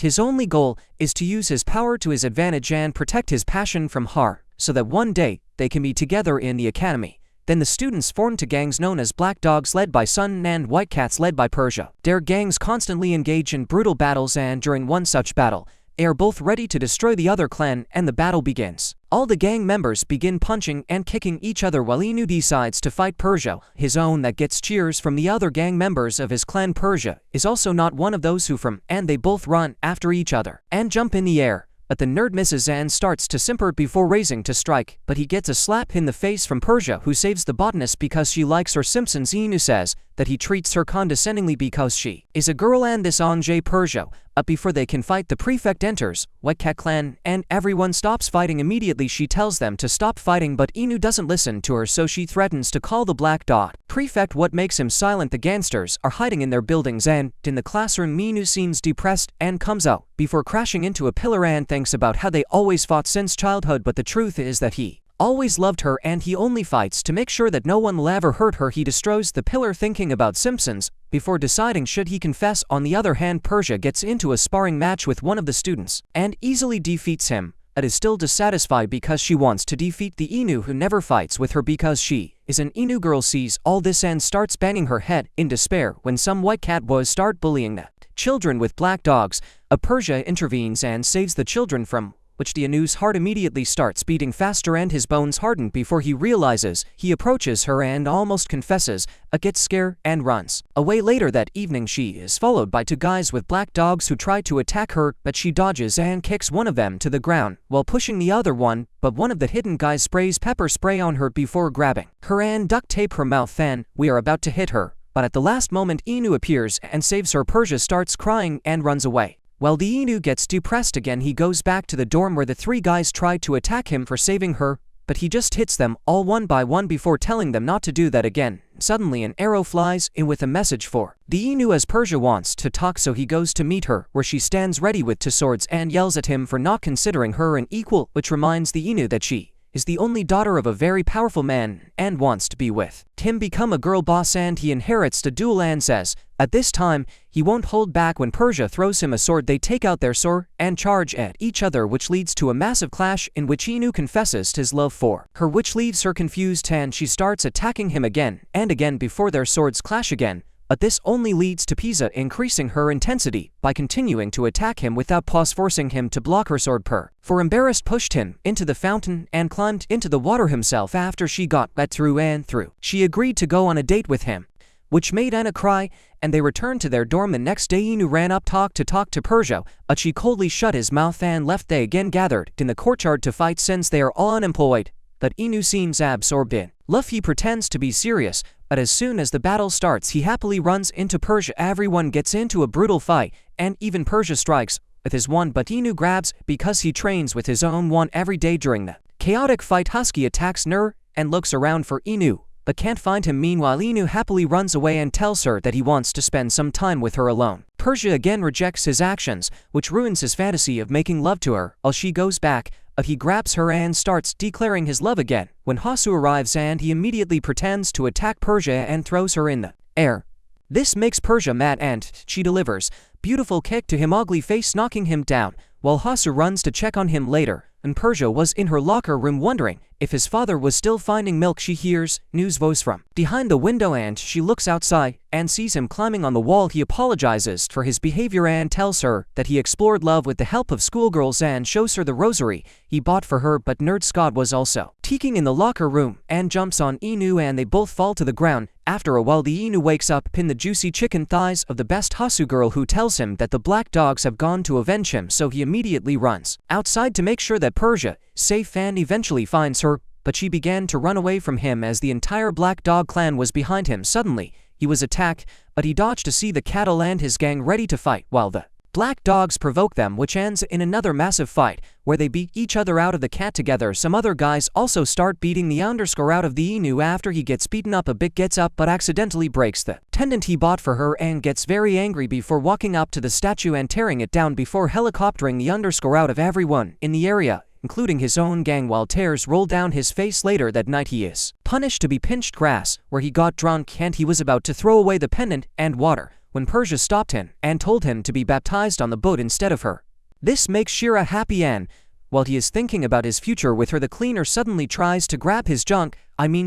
His only goal is to use his power to his advantage and protect his passion from harm, so that one day they can be together in the academy. Then the students formed two gangs known as Black Dogs led by Sun and White Cats led by Persia. Their gangs constantly engage in brutal battles, and during one such battle, they are both ready to destroy the other clan, and the battle begins. All the gang members begin punching and kicking each other while Inu decides to fight Persia, his own, that gets cheers from the other gang members of his clan. Persia is also not one of those who from, and they both run after each other and jump in the air. But the nerd misses and starts to simper before raising to strike, but he gets a slap in the face from Persia, who saves the botanist because she likes her Simpsons. Inu says that he treats her condescendingly because she is a girl, and this engages Persia. But before they can fight, the prefect enters, White Cat clan, and everyone stops fighting immediately. She tells them to stop fighting, but Inu doesn't listen to her, so she threatens to call the Black Dot prefect. What makes him silent? The gangsters are hiding in their buildings, and in the classroom Inu seems depressed and comes out before crashing into a pillar and thinks about how they always fought since childhood, but the truth is that he always loved her and he only fights to make sure that no one will ever hurt her. He destroys the pillar thinking about Simpsons before deciding should he confess. On the other hand, Persia gets into a sparring match with one of the students and easily defeats him, but is still dissatisfied because she wants to defeat the Inu who never fights with her because she is an Inu girl. Sees all this and starts banging her head in despair when some White Cat boys start bullying the children with black dogs. Persia intervenes and saves the children, from which the Inu's heart immediately starts beating faster and his bones harden before he realizes. He approaches her and almost confesses, gets scared and runs away. Later that evening she is followed by two guys with black dogs who try to attack her, but she dodges and kicks one of them to the ground while pushing the other one, but one of the hidden guys sprays pepper spray on her before grabbing her and duct tape her mouth. And we are about to hit her, but at the last moment Inu appears and saves her. Persia starts crying and runs away. While the Inu gets depressed again, he goes back to the dorm where the three guys tried to attack him for saving her, but he just hits them all one by one before telling them not to do that again. Suddenly an arrow flies in with a message for the Inu, as Persia wants to talk, so he goes to meet her, where she stands ready with two swords and yells at him for not considering her an equal, which reminds the Inu that she is the only daughter of a very powerful man and wants to be with him, become a girl boss, and he inherits the duel and says at this time he won't hold back. When Persia throws him a sword, they take out their sword and charge at each other, which leads to a massive clash in which Inu confesses his love for her, which leaves her confused, and she starts attacking him again and again before their swords clash again. But this only leads to Pisa increasing her intensity by continuing to attack him without pause, forcing him to block her sword. For embarrassed pushed him into the fountain and climbed into the water himself. After she got wet through and through, she agreed to go on a date with him, which made Anna cry, and they returned to their dorm. The next day Inu ran up to talk to Persia, but she coldly shut his mouth and left. They again gathered in the courtyard to fight since they are all unemployed, but Inu seems absorbed in love. He pretends to be serious, but as soon as the battle starts he happily runs into Persia. Everyone gets into a brutal fight, and even Persia strikes with his wand, but Inu grabs because he trains with his own wand every day. During the chaotic fight, Husky attacks Nur and looks around for Inu, but can't find him. Meanwhile, Inu happily runs away and tells her that he wants to spend some time with her alone. Persia again rejects his actions, which ruins his fantasy of making love to her. While she goes back, he grabs her and starts declaring his love again. When Hasu arrives, and he immediately pretends to attack Persia and throws her in the air. This makes Persia mad, and she delivers beautiful kick to him ugly face, knocking him down, while Hasu runs to check on him later, and Persia was in her locker room wondering if his father was still finding milk. She hears news voice from behind the window, and she looks outside and sees him climbing on the wall. He apologizes for his behavior and tells her that he explored love with the help of schoolgirls and shows her the rosary he bought for her, but Nerd Scott was also teeking in the locker room and jumps on Inu, and they both fall to the ground. After a while the Inu wakes up in the juicy chicken thighs of the best Hasu girl, who tells him that the black dogs have gone to avenge him, so he immediately runs outside to make sure that Persia is safe and eventually finds her, but she began to run away from him as the entire Black Dog clan was behind him. Suddenly, he was attacked, but he dodged to see the cattle and his gang ready to fight, while the black dogs provoke them, which ends in another massive fight, where they beat each other out of the cat together. Some other guys also start beating the underscore out of the Inu. After he gets beaten up a bit, gets up but accidentally breaks the pendant he bought for her and gets very angry before walking up to the statue and tearing it down before helicoptering the underscore out of everyone in the area, including his own gang, while tears roll down his face. Later that night he is punished to be pinched grass, where he got drunk and he was about to throw away the pendant and water, when Persia stopped him and told him to be baptized on the boat instead of her. This makes Shira happy, and while he is thinking about his future with her, the cleaner suddenly tries to grab his junk.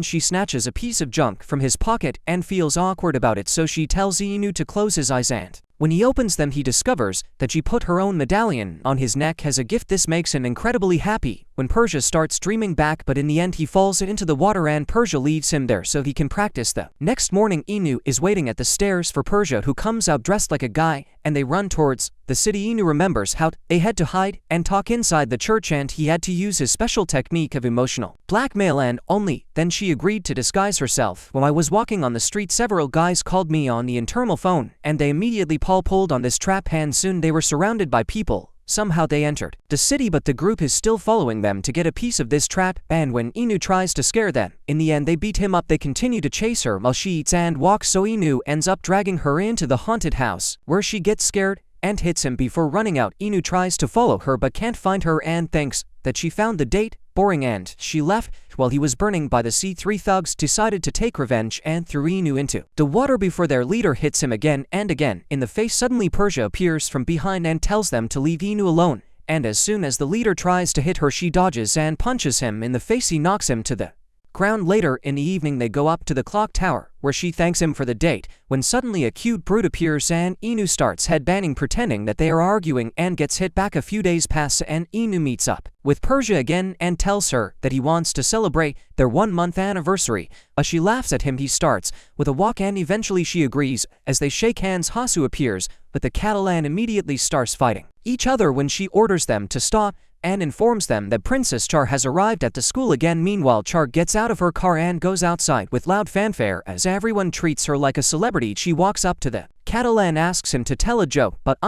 She snatches a piece of junk from his pocket and feels awkward about it, so she tells Inu to close his eyes, and when he opens them he discovers that she put her own medallion on his neck as a gift. This makes him incredibly happy when Persia starts dreaming back, but in the end he falls into the water and Persia leaves him there so he can practice. The next morning Inu is waiting at the stairs for Persia, who comes out dressed like a guy, and they run towards the city. Inu remembers how they had to hide and talk inside the church, and he had to use his special technique of emotional blackmail, and only then she agreed to disguise herself. While I was walking on the street, several guys called me on the internal phone, and they immediately pulled on this trap, and soon they were surrounded by people. Somehow they entered the city, but the group is still following them to get a piece of this trap, and when Inu tries to scare them, in the end they beat him up. They continue to chase her while she eats and walks, so Inu ends up dragging her into the haunted house, where she gets scared and hits him before running out. Inu tries to follow her but can't find her and thinks that she found the date boring and she left. While he was burning by the sea, 3 thugs decided to take revenge and threw Inu into the water before their leader hits him again and again in the face. Suddenly Persia appears from behind and tells them to leave Inu alone, and as soon as the leader tries to hit her she dodges and punches him in the face. He knocks him to the ground. Later in the evening they go up to the clock tower, where she thanks him for the date, when suddenly a cute brute appears and Inu starts headbanging pretending that they are arguing and gets hit back. A few days pass and Inu meets up with Persia again and tells her that he wants to celebrate their 1-month anniversary. As she laughs at him he starts with a walk and eventually she agrees. As they shake hands Hasu appears, but the Catalan immediately starts fighting each other when she orders them to stop and informs them that Princess Char has arrived at the school again. Meanwhile, Char gets out of her car and goes outside with loud fanfare as everyone treats her like a celebrity. She walks up to the Catalan, asks him to tell a joke, but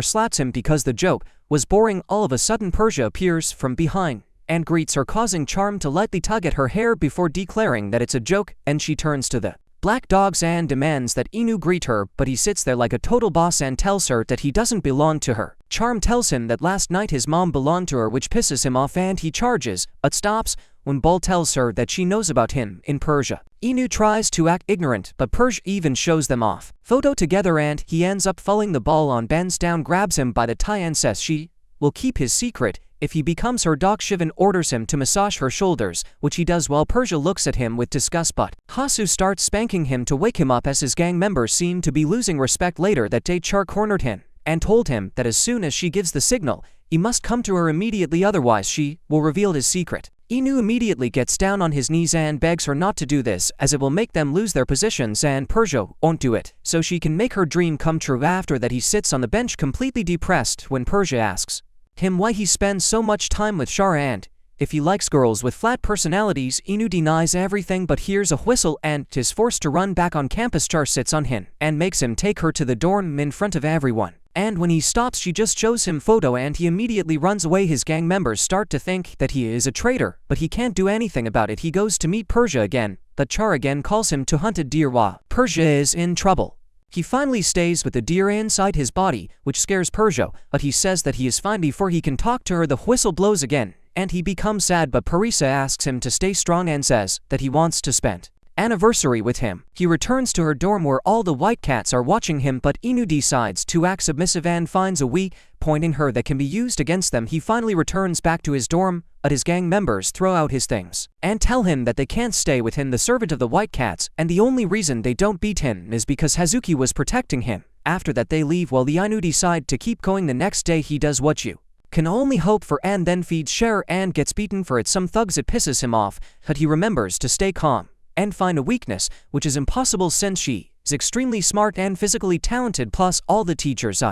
slaps him because the joke was boring. All of a sudden Persia appears from behind and greets her, causing Charm to lightly tug at her hair before declaring that it's a joke, and she turns to the black dogs and demands that Inu greet her, but he sits there like a total boss and tells her that he doesn't belong to her. Charm tells him that last night his mom belonged to her, which pisses him off and he charges, but stops when Bull tells her that she knows about him in Persia. Inu tries to act ignorant, but Persia even shows them off photo together, and he ends up falling. The ball on bends down, grabs him by the tie and says she will keep his secret if he becomes her dog. Shivan orders him to massage her shoulders, which he does while Persia looks at him with disgust, but Hasu starts spanking him to wake him up as his gang members seem to be losing respect. Later that day Char cornered him and told him that as soon as she gives the signal, he must come to her immediately, otherwise she will reveal his secret. Inu immediately gets down on his knees and begs her not to do this, as it will make them lose their positions, and Persia won't do it, so she can make her dream come true. After that he sits on the bench completely depressed when Persia asks him why he spends so much time with Char and if he likes girls with flat personalities. Inu denies everything but hears a whistle and is forced to run back on campus. Char sits on him and makes him take her to the dorm in front of everyone, and when he stops she just shows him photo and he immediately runs away. His gang members start to think that he is a traitor, but he can't do anything about it. He goes to meet Persia again, but Char again calls him to hunt a deer while Persia is in trouble. He finally stays with the deer inside his body, which scares Persia, but he says that he is fine before he can talk to her. The whistle blows again, and he becomes sad, but Parisa asks him to stay strong and says that he wants to spend anniversary with him. He returns to her dorm where all the white cats are watching him, but Inu decides to act submissive and finds a weak point in her that can be used against them. He finally returns back to his dorm, but his gang members throw out his things and tell him that they can't stay with him, the servant of the white cats, and the only reason they don't beat him is because Hazuki was protecting him. After that they leave while the Ainu decide to keep going. The next day he does what you can only hope for and then feeds Cher and gets beaten for it. Some thugs, it pisses him off, but he remembers to stay calm and find a weakness, which is impossible since she is extremely smart and physically talented, plus all the teachers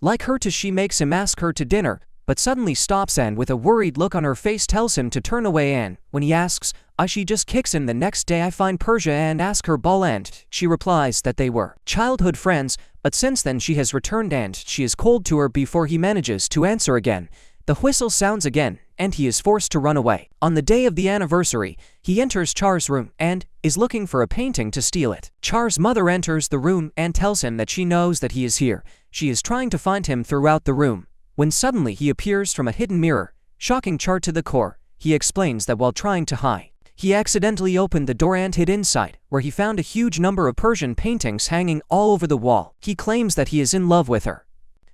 like her too. She makes him ask her to dinner, but suddenly stops and with a worried look on her face tells him to turn away, and when he asks she just kicks him. The next day I find Persia and ask her ball, and she replies that they were childhood friends, but since then she has returned and she is cold to her. Before he manages to answer again, the whistle sounds again, and he is forced to run away. On the day of the anniversary, he enters Char's room and is looking for a painting to steal it. Char's mother enters the room and tells him that she knows that he is here. She is trying to find him throughout the room, when suddenly he appears from a hidden mirror, shocking Char to the core. He explains that while trying to hide He accidentally opened the door and hid inside, where he found a huge number of Persian paintings hanging all over the wall. He claims that he is in love with her,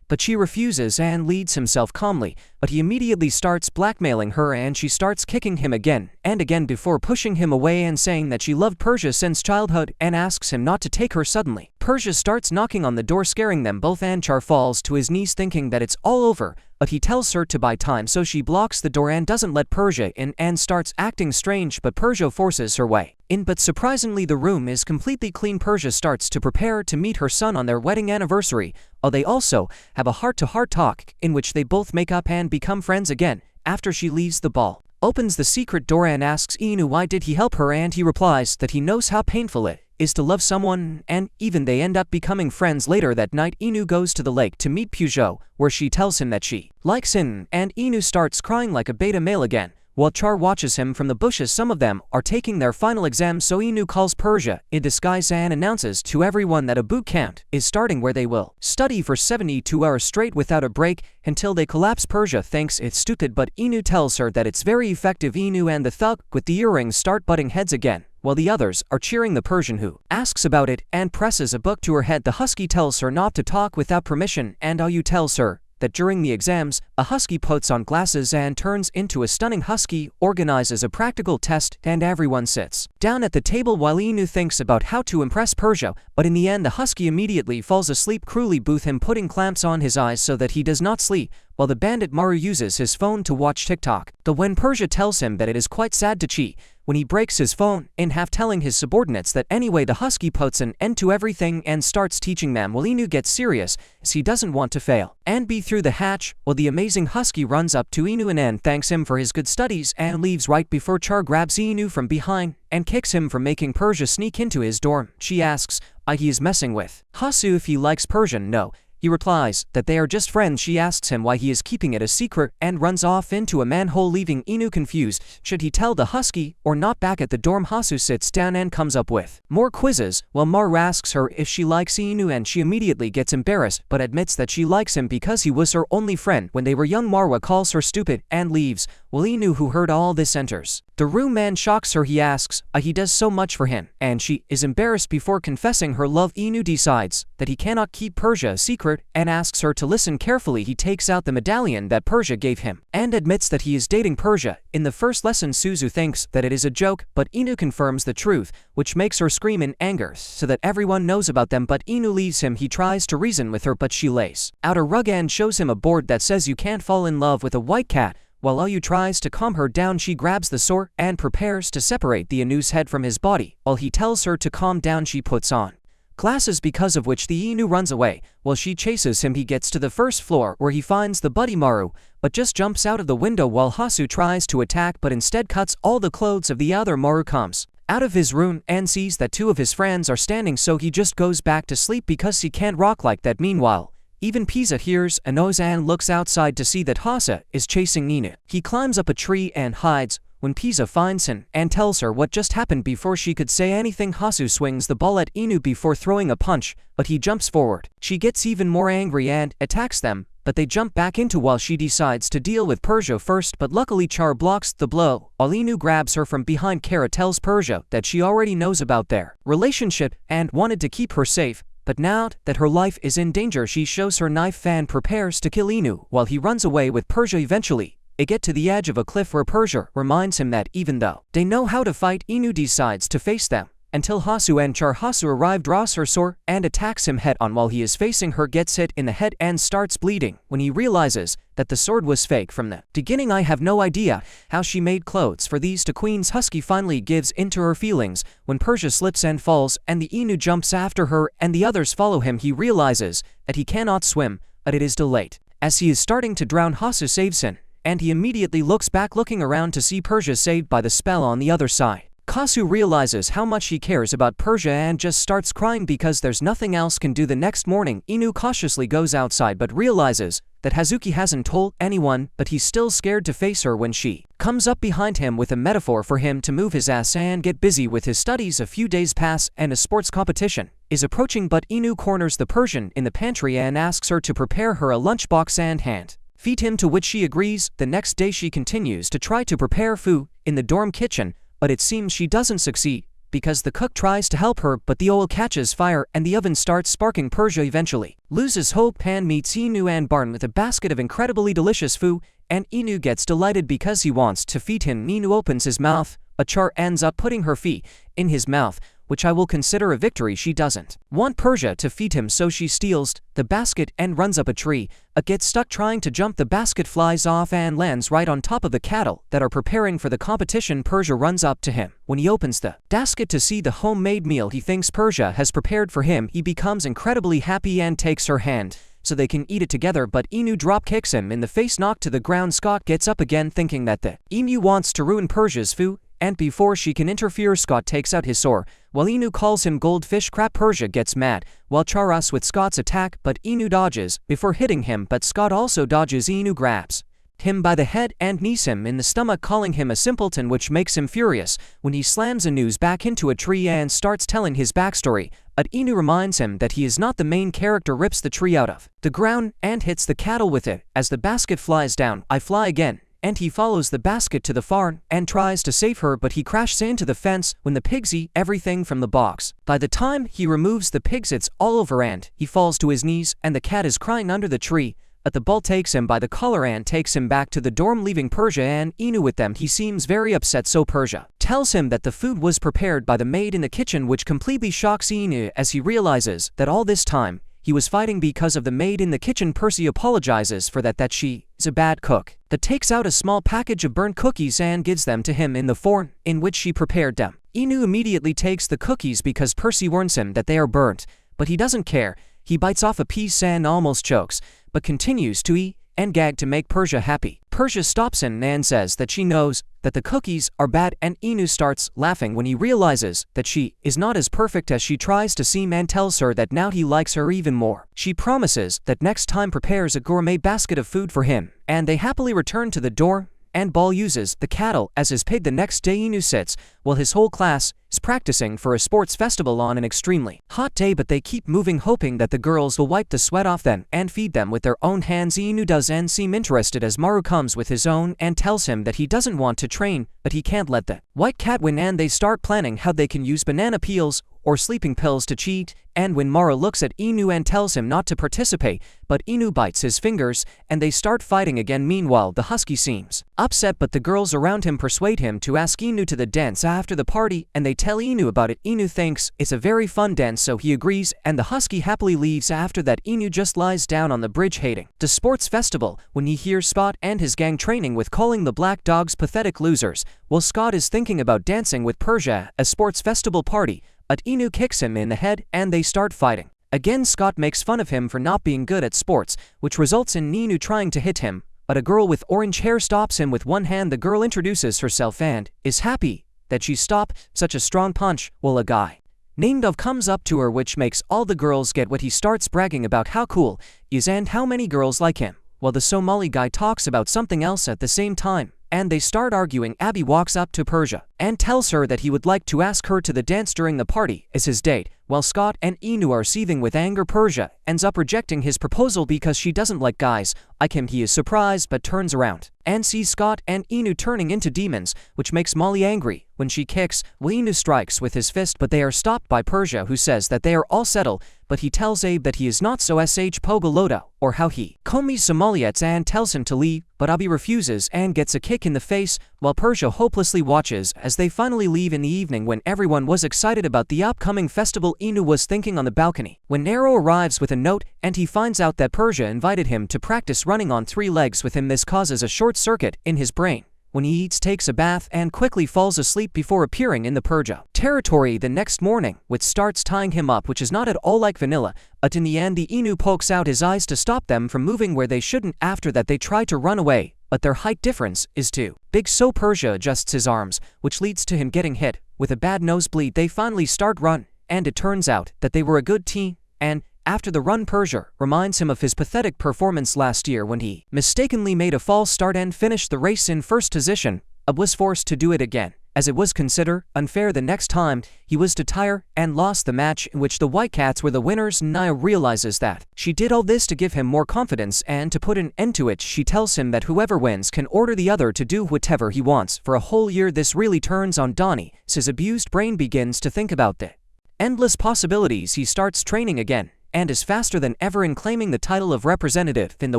but she refuses and leads himself calmly, but he immediately starts blackmailing her and she starts kicking him again and again before pushing him away and saying that she loved Persia since childhood and asks him not to take her suddenly. Persia starts knocking on the door, scaring them both, and Char falls to his knees thinking that it's all over, but he tells her to buy time, so she blocks the door and doesn't let Persia in and starts acting strange, but Persia forces her way in, but surprisingly the room is completely clean. Persia starts to prepare to meet her son on their wedding anniversary. They also have a heart-to-heart talk in which they both make up and become friends again. After she leaves, the ball opens the secret door and asks Inu why did he help her, and he replies that he knows how painful it is to love someone, and even they end up becoming friends. Later that night, Inu goes to the lake to meet Peugeot, where she tells him that she likes him, and Inu starts crying like a beta male again, while Char watches him from the bushes. Some of them are taking their final exams, so Inu calls Persia in disguise and announces to everyone that a boot camp is starting where they will study for 72 hours straight without a break until they collapse. Persia thinks it's stupid, but Inu tells her that it's very effective. Inu and the thug with the earrings start butting heads again, while the others are cheering the Persian, who asks about it and presses a book to her head. The husky tells her not to talk without permission, and Ayu tells her that during the exams, a husky puts on glasses and turns into a stunning husky, organizes a practical test, and everyone sits down at the table while Inu thinks about how to impress Persia, but in the end the husky immediately falls asleep, cruelly both him putting clamps on his eyes so that he does not sleep, while the bandit Maru uses his phone to watch TikTok. When Persia tells him that it is quite sad to cheat when he breaks his phone in half, telling his subordinates that anyway the husky puts an end to everything and starts teaching them, while Inu gets serious as he doesn't want to fail and be through the hatch, while the amazing husky runs up to Inu and thanks him for his good studies and leaves right before Char grabs Inu from behind and kicks him for making Persia sneak into his dorm. She asks he is messing with Hasu if he likes Persia. No. He replies that they are just friends. She asks him why he is keeping it a secret and runs off into a manhole, leaving Inu confused. Should he tell the husky or not? Back at the dorm, Hasu sits down and comes up with more quizzes, while Maru asks her if she likes Inu and she immediately gets embarrassed but admits that she likes him because he was her only friend when they were young. Marwa calls her stupid and leaves, while Inu, who heard all this, enters the room and shocks her. He asks he does so much for him, and she is embarrassed before confessing her love. Inu decides that he cannot keep Persia a secret and asks her to listen carefully. He takes out the medallion that Persia gave him and admits that he is dating Persia. In the first lesson, Suzu thinks that it is a joke, but Inu confirms the truth, which makes her scream in anger so that everyone knows about them, but Inu leaves him. He tries to reason with her, but she lays out a rug and shows him a board that says you can't fall in love with a white cat. While Ayu tries to calm her down, she grabs the sword and prepares to separate the Inu's head from his body. While he tells her to calm down, she puts on glasses, because of which the Inu runs away. While she chases him, he gets to the first floor where he finds the buddy Maru, but just jumps out of the window while Hasu tries to attack but instead cuts all the clothes of the other. Maru comes out of his room and sees that two of his friends are standing, so he just goes back to sleep because he can't rock like that. Meanwhile, even Pisa hears a noise and looks outside to see that Hasa is chasing Nina. He climbs up a tree and hides. When Pisa finds him and tells her what just happened, before she could say anything, Hasu swings the ball at Inu before throwing a punch, but he jumps forward. She gets even more angry and attacks them, but they jump back into while she decides to deal with Persia first, but luckily Char blocks the blow. While Inu grabs her from behind, Kara tells Persia that she already knows about their relationship and wanted to keep her safe, but now that her life is in danger, she shows her knife and prepares to kill Inu while he runs away with Persia. Eventually, they get to the edge of a cliff where Persia reminds him that even though they know how to fight, Inu decides to face them until Hasu and Char. Hasu arrive, draws her sword and attacks him head on while he is facing her, gets hit in the head and starts bleeding. When he realizes that the sword was fake from the beginning, I have no idea how she made clothes for these two queens. Husky finally gives into her feelings when Persia slips and falls and the Inu jumps after her and the others follow him. He realizes that he cannot swim, but it is too late. As he is starting to drown, Hasu saves him, and he immediately looks back, looking around to see Persia saved by the spell on the other side. Kasu realizes how much he cares about Persia and just starts crying because there's nothing else can do. The next morning, Inu cautiously goes outside but realizes that Hazuki hasn't told anyone, but he's still scared to face her when she comes up behind him with a metaphor for him to move his ass and get busy with his studies. A few days pass and a sports competition is approaching, but Inu corners the Persian in the pantry and asks her to prepare her a lunchbox and hand feed him, to which she agrees. The next day she continues to try to prepare food in the dorm kitchen, but it seems she doesn't succeed, because the cook tries to help her but the oil catches fire and the oven starts sparking. Persia eventually loses hope and meets Inu and Barn with a basket of incredibly delicious food, and Inu gets delighted because he wants to feed him. Inu opens his mouth, but Char ends up putting her feet in his mouth, which I will consider a victory. She doesn't want Persia to feed him, so she steals the basket and runs up a tree. Gets stuck trying to jump. The basket flies off and lands right on top of the cattle that are preparing for the competition. Persia runs up to him. When he opens the basket to see the homemade meal he thinks Persia has prepared for him, he becomes incredibly happy and takes her hand so they can eat it together, but Inu drop kicks him in the face, knocked to the ground. Scott gets up again thinking that the emu wants to ruin Persia's food, and before she can interfere, Scott takes out his sword. While Inu calls him goldfish crap, Persia gets mad while Charas with Scott's attack, but Inu dodges before hitting him, but Scott also dodges. Inu grabs him by the head and knees him in the stomach, calling him a simpleton, which makes him furious when he slams Anu's back into a tree and starts telling his backstory. But Inu reminds him that he is not the main character, rips the tree out of the ground and hits the cattle with it. As the basket flies down, I fly again, and he follows the basket to the farm and tries to save her, but he crashes into the fence when the pigs eat everything from the box. By the time he removes the pigs, it's all over and he falls to his knees, and the cat is crying under the tree. But the bull takes him by the collar and takes him back to the dorm, leaving Persia and Inu with them. He seems very upset, so Persia tells him that the food was prepared by the maid in the kitchen, which completely shocks Inu as he realizes that all this time he was fighting because of the maid in the kitchen. Percy apologizes for that she is a bad cook, that takes out a small package of burnt cookies and gives them to him in the form in which she prepared them. Inu immediately takes the cookies because Percy warns him that they are burnt, but he doesn't care. He bites off a piece and almost chokes, but continues to eat and gag to make Persia happy. Persia stops him and says that she knows that the cookies are bad, and Inu starts laughing when he realizes that she is not as perfect as she tries to seem, and tells her that now he likes her even more. She promises that next time prepares a gourmet basket of food for him, and they happily return to the dorm, and Ball uses the cattle as his pig. The next day Inu sits while his whole class is practicing for a sports festival on an extremely hot day, but they keep moving, hoping that the girls will wipe the sweat off them and feed them with their own hands. Inu does and seem interested as Maru comes with his own and tells him that he doesn't want to train, but he can't let the white cat win, and they start planning how they can use banana peels or sleeping pills to cheat. And when Mara looks at Inu and tells him not to participate, but Inu bites his fingers and they start fighting again. Meanwhile, the husky seems upset, but the girls around him persuade him to ask Inu to the dance after the party, and they tell Inu about it. Inu thinks it's a very fun dance, so he agrees, and the husky happily leaves. After that, Inu just lies down on the bridge hating the sports festival when he hears Scott and his gang training with calling the black dogs pathetic losers, while Scott is thinking about dancing with Persia at a sports festival party. But Inu kicks him in the head and they start fighting. Again, Scott makes fun of him for not being good at sports, which results in Inu trying to hit him, but a girl with orange hair stops him with one hand. The girl introduces herself and is happy that she stopped such a strong punch, while a guy named Dove comes up to her, which makes all the girls get what. He starts bragging about how cool he is and how many girls like him, while the Somali guy talks about something else at the same time, and they start arguing. Abby walks up to Persia and tells her that he would like to ask her to the dance during the party as his date. While Scott and Inu are seething with anger, Persia ends up rejecting his proposal because she doesn't like guys like him. He is surprised but turns around and sees Scott and Inu turning into demons, which makes Molly angry when she kicks. Inu strikes with his fist, but they are stopped by Persia, who says that they are all settled, but he tells Abe that he is not, so Pogoloda, or how he commies Somaliettes, and tells him to leave, but Abi refuses and gets a kick in the face, while Persia hopelessly watches as they finally leave. In the evening, when everyone was excited about the upcoming festival, Inu was thinking on the balcony when Nero arrives with a note, and he finds out that Persia invited him to practice running on 3 legs with him. This causes a short circuit in his brain. When he eats, takes a bath, and quickly falls asleep before appearing in the Persia territory the next morning, which starts tying him up, which is not at all like vanilla, but in the end the Inu pokes out his eyes to stop them from moving where they shouldn't. After that they try to run away, but their height difference is too big, so Persia adjusts his arms, which leads to him getting hit with a bad nosebleed. They finally start run, and it turns out that they were a good team, and after the run, Persia reminds him of his pathetic performance last year when he mistakenly made a false start and finished the race in first position. Ab was forced to do it again, as it was considered unfair the next time he was to tire and lost the match in which the Whitecats were the winners. Nia realizes that she did all this to give him more confidence, and to put an end to it she tells him that whoever wins can order the other to do whatever he wants for a whole year. This really turns on Donnie. His abused brain begins to think about the endless possibilities. He starts training again and is faster than ever in claiming the title of representative in the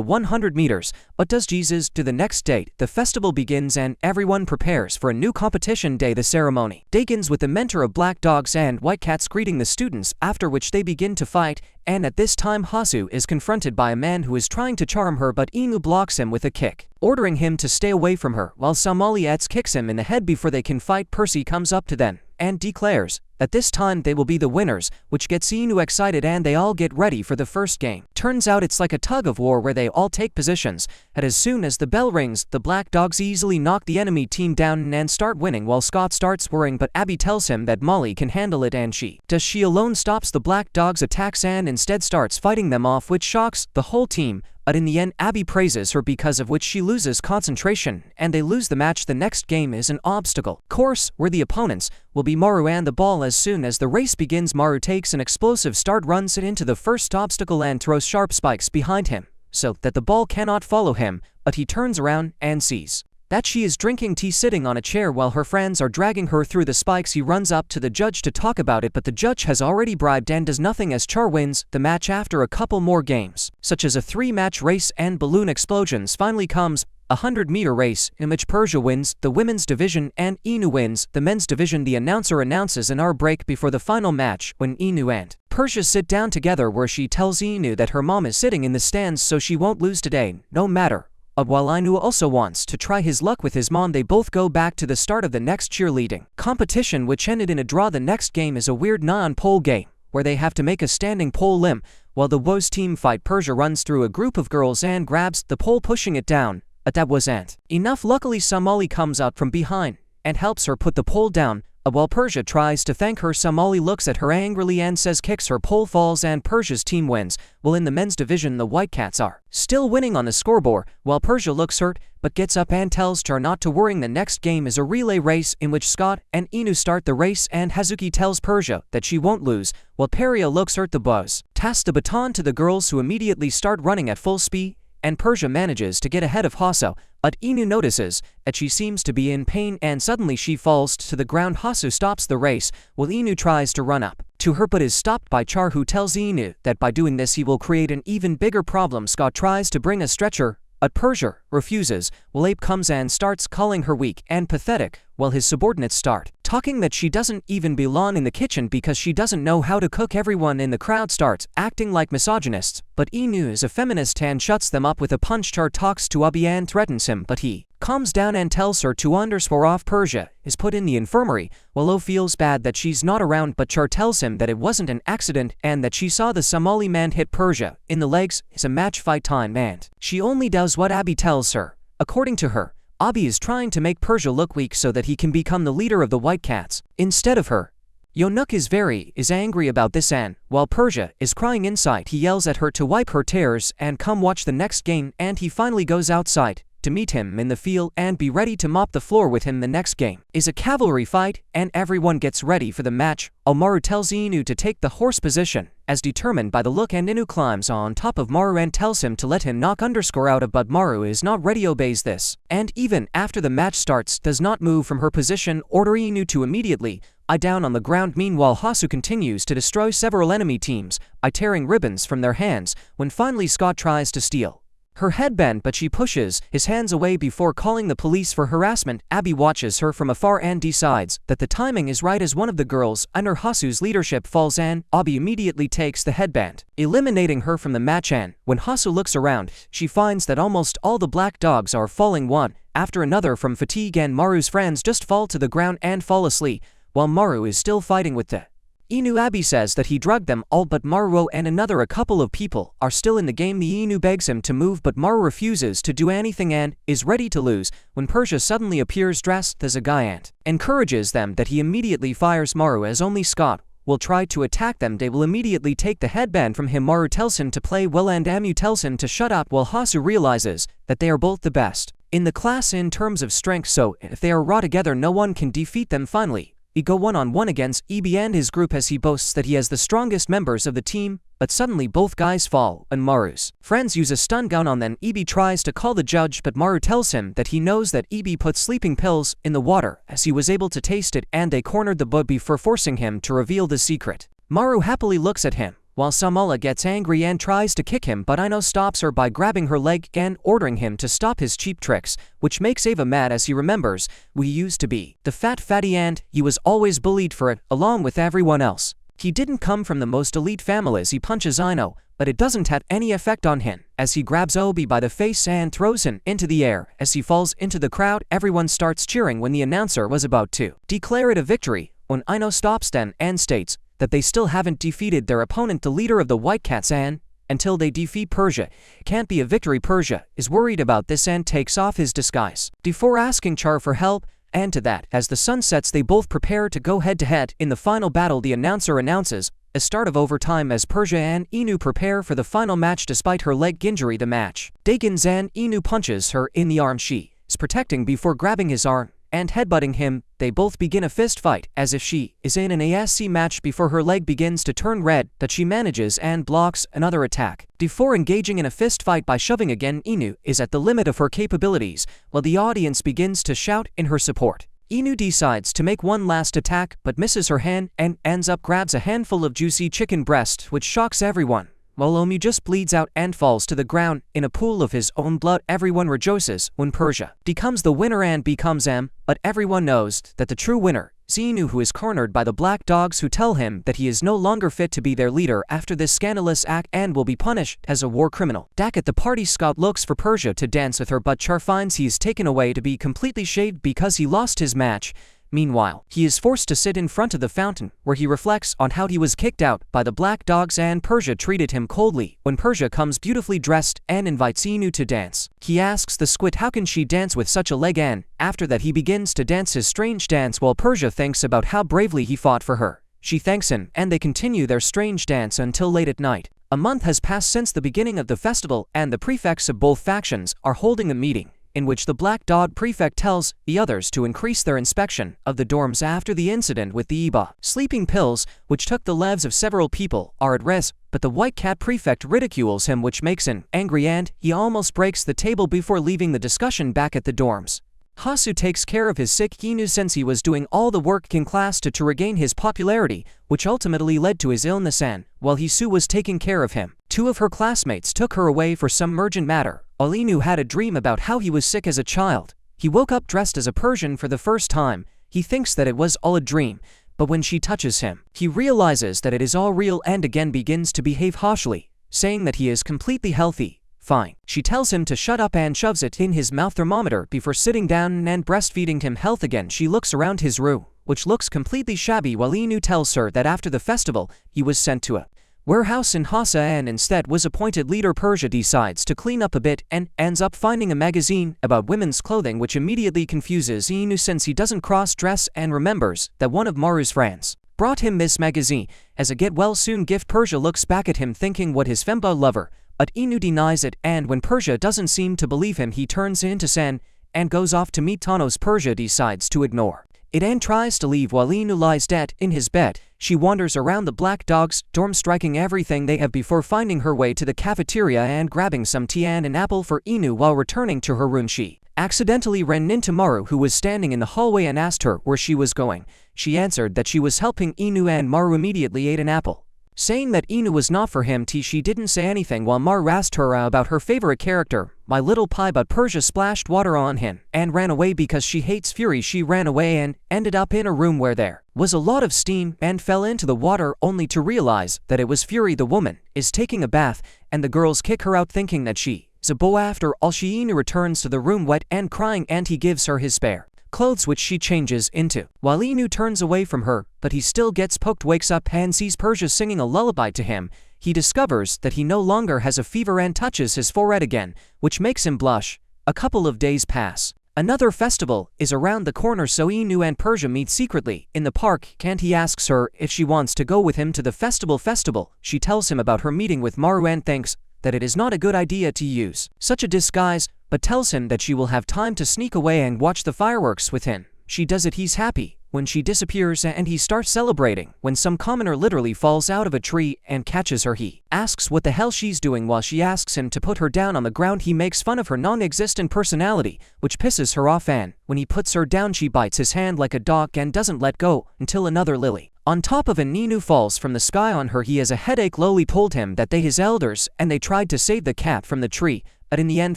100 meters. But does Jesus do the next day? The festival begins and everyone prepares for a new competition day. The ceremony begins with the mentor of Black Dogs and Whitecats greeting the students, after which they begin to fight, and at this time Hasu is confronted by a man who is trying to charm her, but Inu blocks him with a kick, ordering him to stay away from her, while Somaliets kicks him in the head before they can fight. Percy comes up to them and declares that this time they will be the winners, which gets Inu excited and they all get ready for the first game. Turns out it's like a tug of war where they all take positions, and as soon as the bell rings, the Black Dogs easily knock the enemy team down and start winning, while Scott starts worrying, but Abby tells him that Molly can handle it and she alone stops the Black Dogs' attacks and instead starts fighting them off, which shocks the whole team. But in the end, Abby praises her, because of which she loses concentration and they lose the match. The next game is an obstacle course where the opponents will be Maru and the ball. As soon as the race begins, Maru takes an explosive start, runs it into the first obstacle and throws sharp spikes behind him so that the ball cannot follow him, but he turns around and sees that she is drinking tea sitting on a chair while her friends are dragging her through the spikes. He runs up to the judge to talk about it, but the judge has already bribed and does nothing as Char wins the match after a couple more games, such as a 3-match race and balloon explosions. Finally comes a 100-meter race in which Persia wins the women's division and Inu wins the men's division. The announcer announces an hour break before the final match when Inu and Persia sit down together, where she tells Inu that her mom is sitting in the stands so she won't lose today, no matter. While Inu also wants to try his luck with his mom, they both go back to the start of the next cheerleading competition, which ended in a draw. The next game is a weird neon pole game where they have to make a standing pole limb while the woes team fight. Persia runs through a group of girls and grabs the pole, pushing it down, but that wasn't enough. Luckily, Somali comes out from behind and helps her put the pole down. While Persia tries to thank her, Somali looks at her angrily and says kicks her. Pole falls and Persia's team wins. While in the men's division, the Whitecats are still winning on the scoreboard, while Persia looks hurt but gets up and tells Char not to worry. The next game is a relay race in which Scott and Inu start the race, and Hazuki tells Persia that she won't lose, while Peria looks hurt. The boys pass the baton to the girls, who immediately start running at full speed, and Persia manages to get ahead of Hasu, but Inu notices that she seems to be in pain and suddenly she falls to the ground. Hasu stops the race while Inu tries to run up to her but is stopped by Char, who tells Inu that by doing this he will create an even bigger problem. Scott tries to bring a stretcher, but Persia refuses, while Ape comes and starts calling her weak and pathetic, while his subordinates start talking that she doesn't even belong in the kitchen because she doesn't know how to cook. Everyone in the crowd starts acting like misogynists, but Inu is a feminist and shuts them up with a punch. Char talks to Abi and threatens him, but he calms down and tells her to underscore off. Persia is put in the infirmary, while O feels bad that she's not around, but Char tells him that it wasn't an accident and that she saw the Somali man hit Persia in the legs. It's a match fight time and she only does what Abi tells her. According to her, Abi is trying to make Persia look weak so that he can become the leader of the Whitecats instead of her. Yonuk is angry about this, and while Persia is crying inside, he yells at her to wipe her tears and come watch the next game, and he finally goes outside to meet him in the field and be ready to mop the floor with him. The next game is a cavalry fight and everyone gets ready for the match. Maru tells Inu to take the horse position as determined by the look, and Inu climbs on top of Maru and tells him to let him knock underscore out of, but Maru is not ready, obeys this, and even after the match starts does not move from her position, ordering Inu to immediately lie down on the ground. Meanwhile, Hasu continues to destroy several enemy teams by tearing ribbons from their hands, when finally Scott tries to steal her headband, but she pushes his hands away before calling the police for harassment. Abby watches her from afar and decides that the timing is right as one of the girls under Hasu's leadership falls, and Abby immediately takes the headband, eliminating her from the match. And when Hasu looks around, she finds that almost all the Black Dogs are falling one after another from fatigue, and Maru's friends just fall to the ground and fall asleep, while Maru is still fighting with the Inu. Abi says that he drugged them all, but Maru and a couple of people are still in the game. The Inu begs him to move, but Maru refuses to do anything and is ready to lose when Persia suddenly appears dressed as a guy and encourages them that he immediately fires Maru, as only Scott will try to attack them. They will immediately take the headband from him. Maru tells him to play well and Amu tells him to shut up, while Hasu realizes that they are both the best in the class in terms of strength, so if they are raw together no one can defeat them. Finally, we go one-on-one against Ibi and his group as he boasts that he has the strongest members of the team, but suddenly both guys fall and Maru's friends use a stun gun on them. Ibi tries to call the judge, but Maru tells him that he knows that Ibi put sleeping pills in the water as he was able to taste it, and they cornered the boy before forcing him to reveal the secret. Maru happily looks at him, while Samala gets angry and tries to kick him, but Ino stops her by grabbing her leg and ordering him to stop his cheap tricks, which makes Ava mad as he remembers we used to be the fatty and he was always bullied for it, along with everyone else. He didn't come from the most elite families. He punches Ino, but it doesn't have any effect on him, as he grabs Obi by the face and throws him into the air. As he falls into the crowd, everyone starts cheering when the announcer was about to declare it a victory, when Ino stops them and states that they still haven't defeated their opponent, the leader of the White Cats, and until they defeat Persia, it can't be a victory. Persia is worried about this and takes off his disguise before asking Char for help, and to that, as the sun sets, they both prepare to go head-to-head in the final battle. The announcer announces a start of overtime as Persia and Inu prepare for the final match. Despite her leg injury, the match begins and Inu punches her in the arm she is protecting before grabbing his arm and headbutting him. They both begin a fist fight as if she is in an ASC match before her leg begins to turn red, that she manages and blocks another attack before engaging in a fist fight by shoving again. Inu is at the limit of her capabilities while the audience begins to shout in her support. Inu decides to make one last attack but misses her hand and ends up grabs a handful of juicy chicken breast, which shocks everyone, while Omi just bleeds out and falls to the ground in a pool of his own blood. Everyone rejoices when Persia becomes the winner and becomes M, but everyone knows that the true winner is Inu, who is cornered by the black dogs, who tell him that he is no longer fit to be their leader after this scandalous act and will be punished as a war criminal. Back at the party, Scott looks for Persia to dance with her, but Char finds he is taken away to be completely shaved because he lost his match. Meanwhile, he is forced to sit in front of the fountain, where he reflects on how he was kicked out by the black dogs and Persia treated him coldly. When Persia comes beautifully dressed and invites Inu to dance, he asks the squid how can she dance with such a leg, and after that he begins to dance his strange dance while Persia thinks about how bravely he fought for her. She thanks him and they continue their strange dance until late at night. A month has passed since the beginning of the festival, and the prefects of both factions are holding a meeting in which the Black Dog prefect tells the others to increase their inspection of the dorms after the incident with the Iba sleeping pills, which took the lives of several people, are at risk, but the White Cat prefect ridicules him, which makes him angry and he almost breaks the table before leaving the discussion back at the dorms. Hasu takes care of his sick Inu since he was doing all the work in class to regain his popularity, which ultimately led to his illness, and while Hisu was taking care of him, two of her classmates took her away for some urgent matter. Inu had a dream about how he was sick as a child. He woke up dressed as a Persian for the first time. He thinks that it was all a dream, but when she touches him, he realizes that it is all real and again begins to behave harshly, saying that he is completely healthy. Fine. She tells him to shut up and shoves it in his mouth thermometer before sitting down and breastfeeding him health again. She looks around his room, which looks completely shabby, while Inu tells her that after the festival, he was sent to a warehouse in Hassa and instead was appointed leader. Persia decides to clean up a bit and ends up finding a magazine about women's clothing, which immediately confuses Inu since he doesn't cross-dress and remembers that one of Maru's friends brought him this magazine as a get-well-soon gift. Persia looks back at him thinking what his femba lover, but Inu denies it, and when Persia doesn't seem to believe him, he turns into Sen and goes off to meet Thanos. Persia decides to ignore it and tries to leave while Inu lies dead in his bed. She wanders around the Black Dog's dorm, striking everything they have before finding her way to the cafeteria and grabbing some tea and an apple for Inu. While returning to her room, she accidentally ran into Maru, who was standing in the hallway, and asked her where she was going. She answered that she was helping Inu, and Maru immediately ate an apple, saying that Inu was not for him. She didn't say anything while Maru asked her about her favorite character, My Little Pie, but Persia splashed water on him and ran away because she hates Fury. She ran away and ended up in a room where there was a lot of steam and fell into the water, only to realize that it was Fury. The woman is taking a bath and the girls kick her out thinking that she is a boy. After all, Inu returns to the room wet and crying, and he gives her his spare clothes, which she changes into, while Inu turns away from her, but he still gets poked. Wakes up and sees Persia singing a lullaby to him. He discovers that he no longer has a fever and touches his forehead again, which makes him blush. A couple of days pass. Another festival is around the corner, so Inu and Persia meet secretly in the park, and he asks her if she wants to go with him to the festival. She tells him about her meeting with Maru and thinks that it is not a good idea to use such a disguise, but tells him that she will have time to sneak away and watch the fireworks with him. She does it, he's happy. When she disappears and he starts celebrating, when some commoner literally falls out of a tree and catches her, he asks what the hell she's doing. While she asks him to put her down on the ground, he makes fun of her non-existent personality, which pisses her off, and when he puts her down she bites his hand like a dog and doesn't let go until another lily on top of an Inu falls from the sky on her. He has a headache. Loli told him that they his elders and they tried to save the cat from the tree, but in the end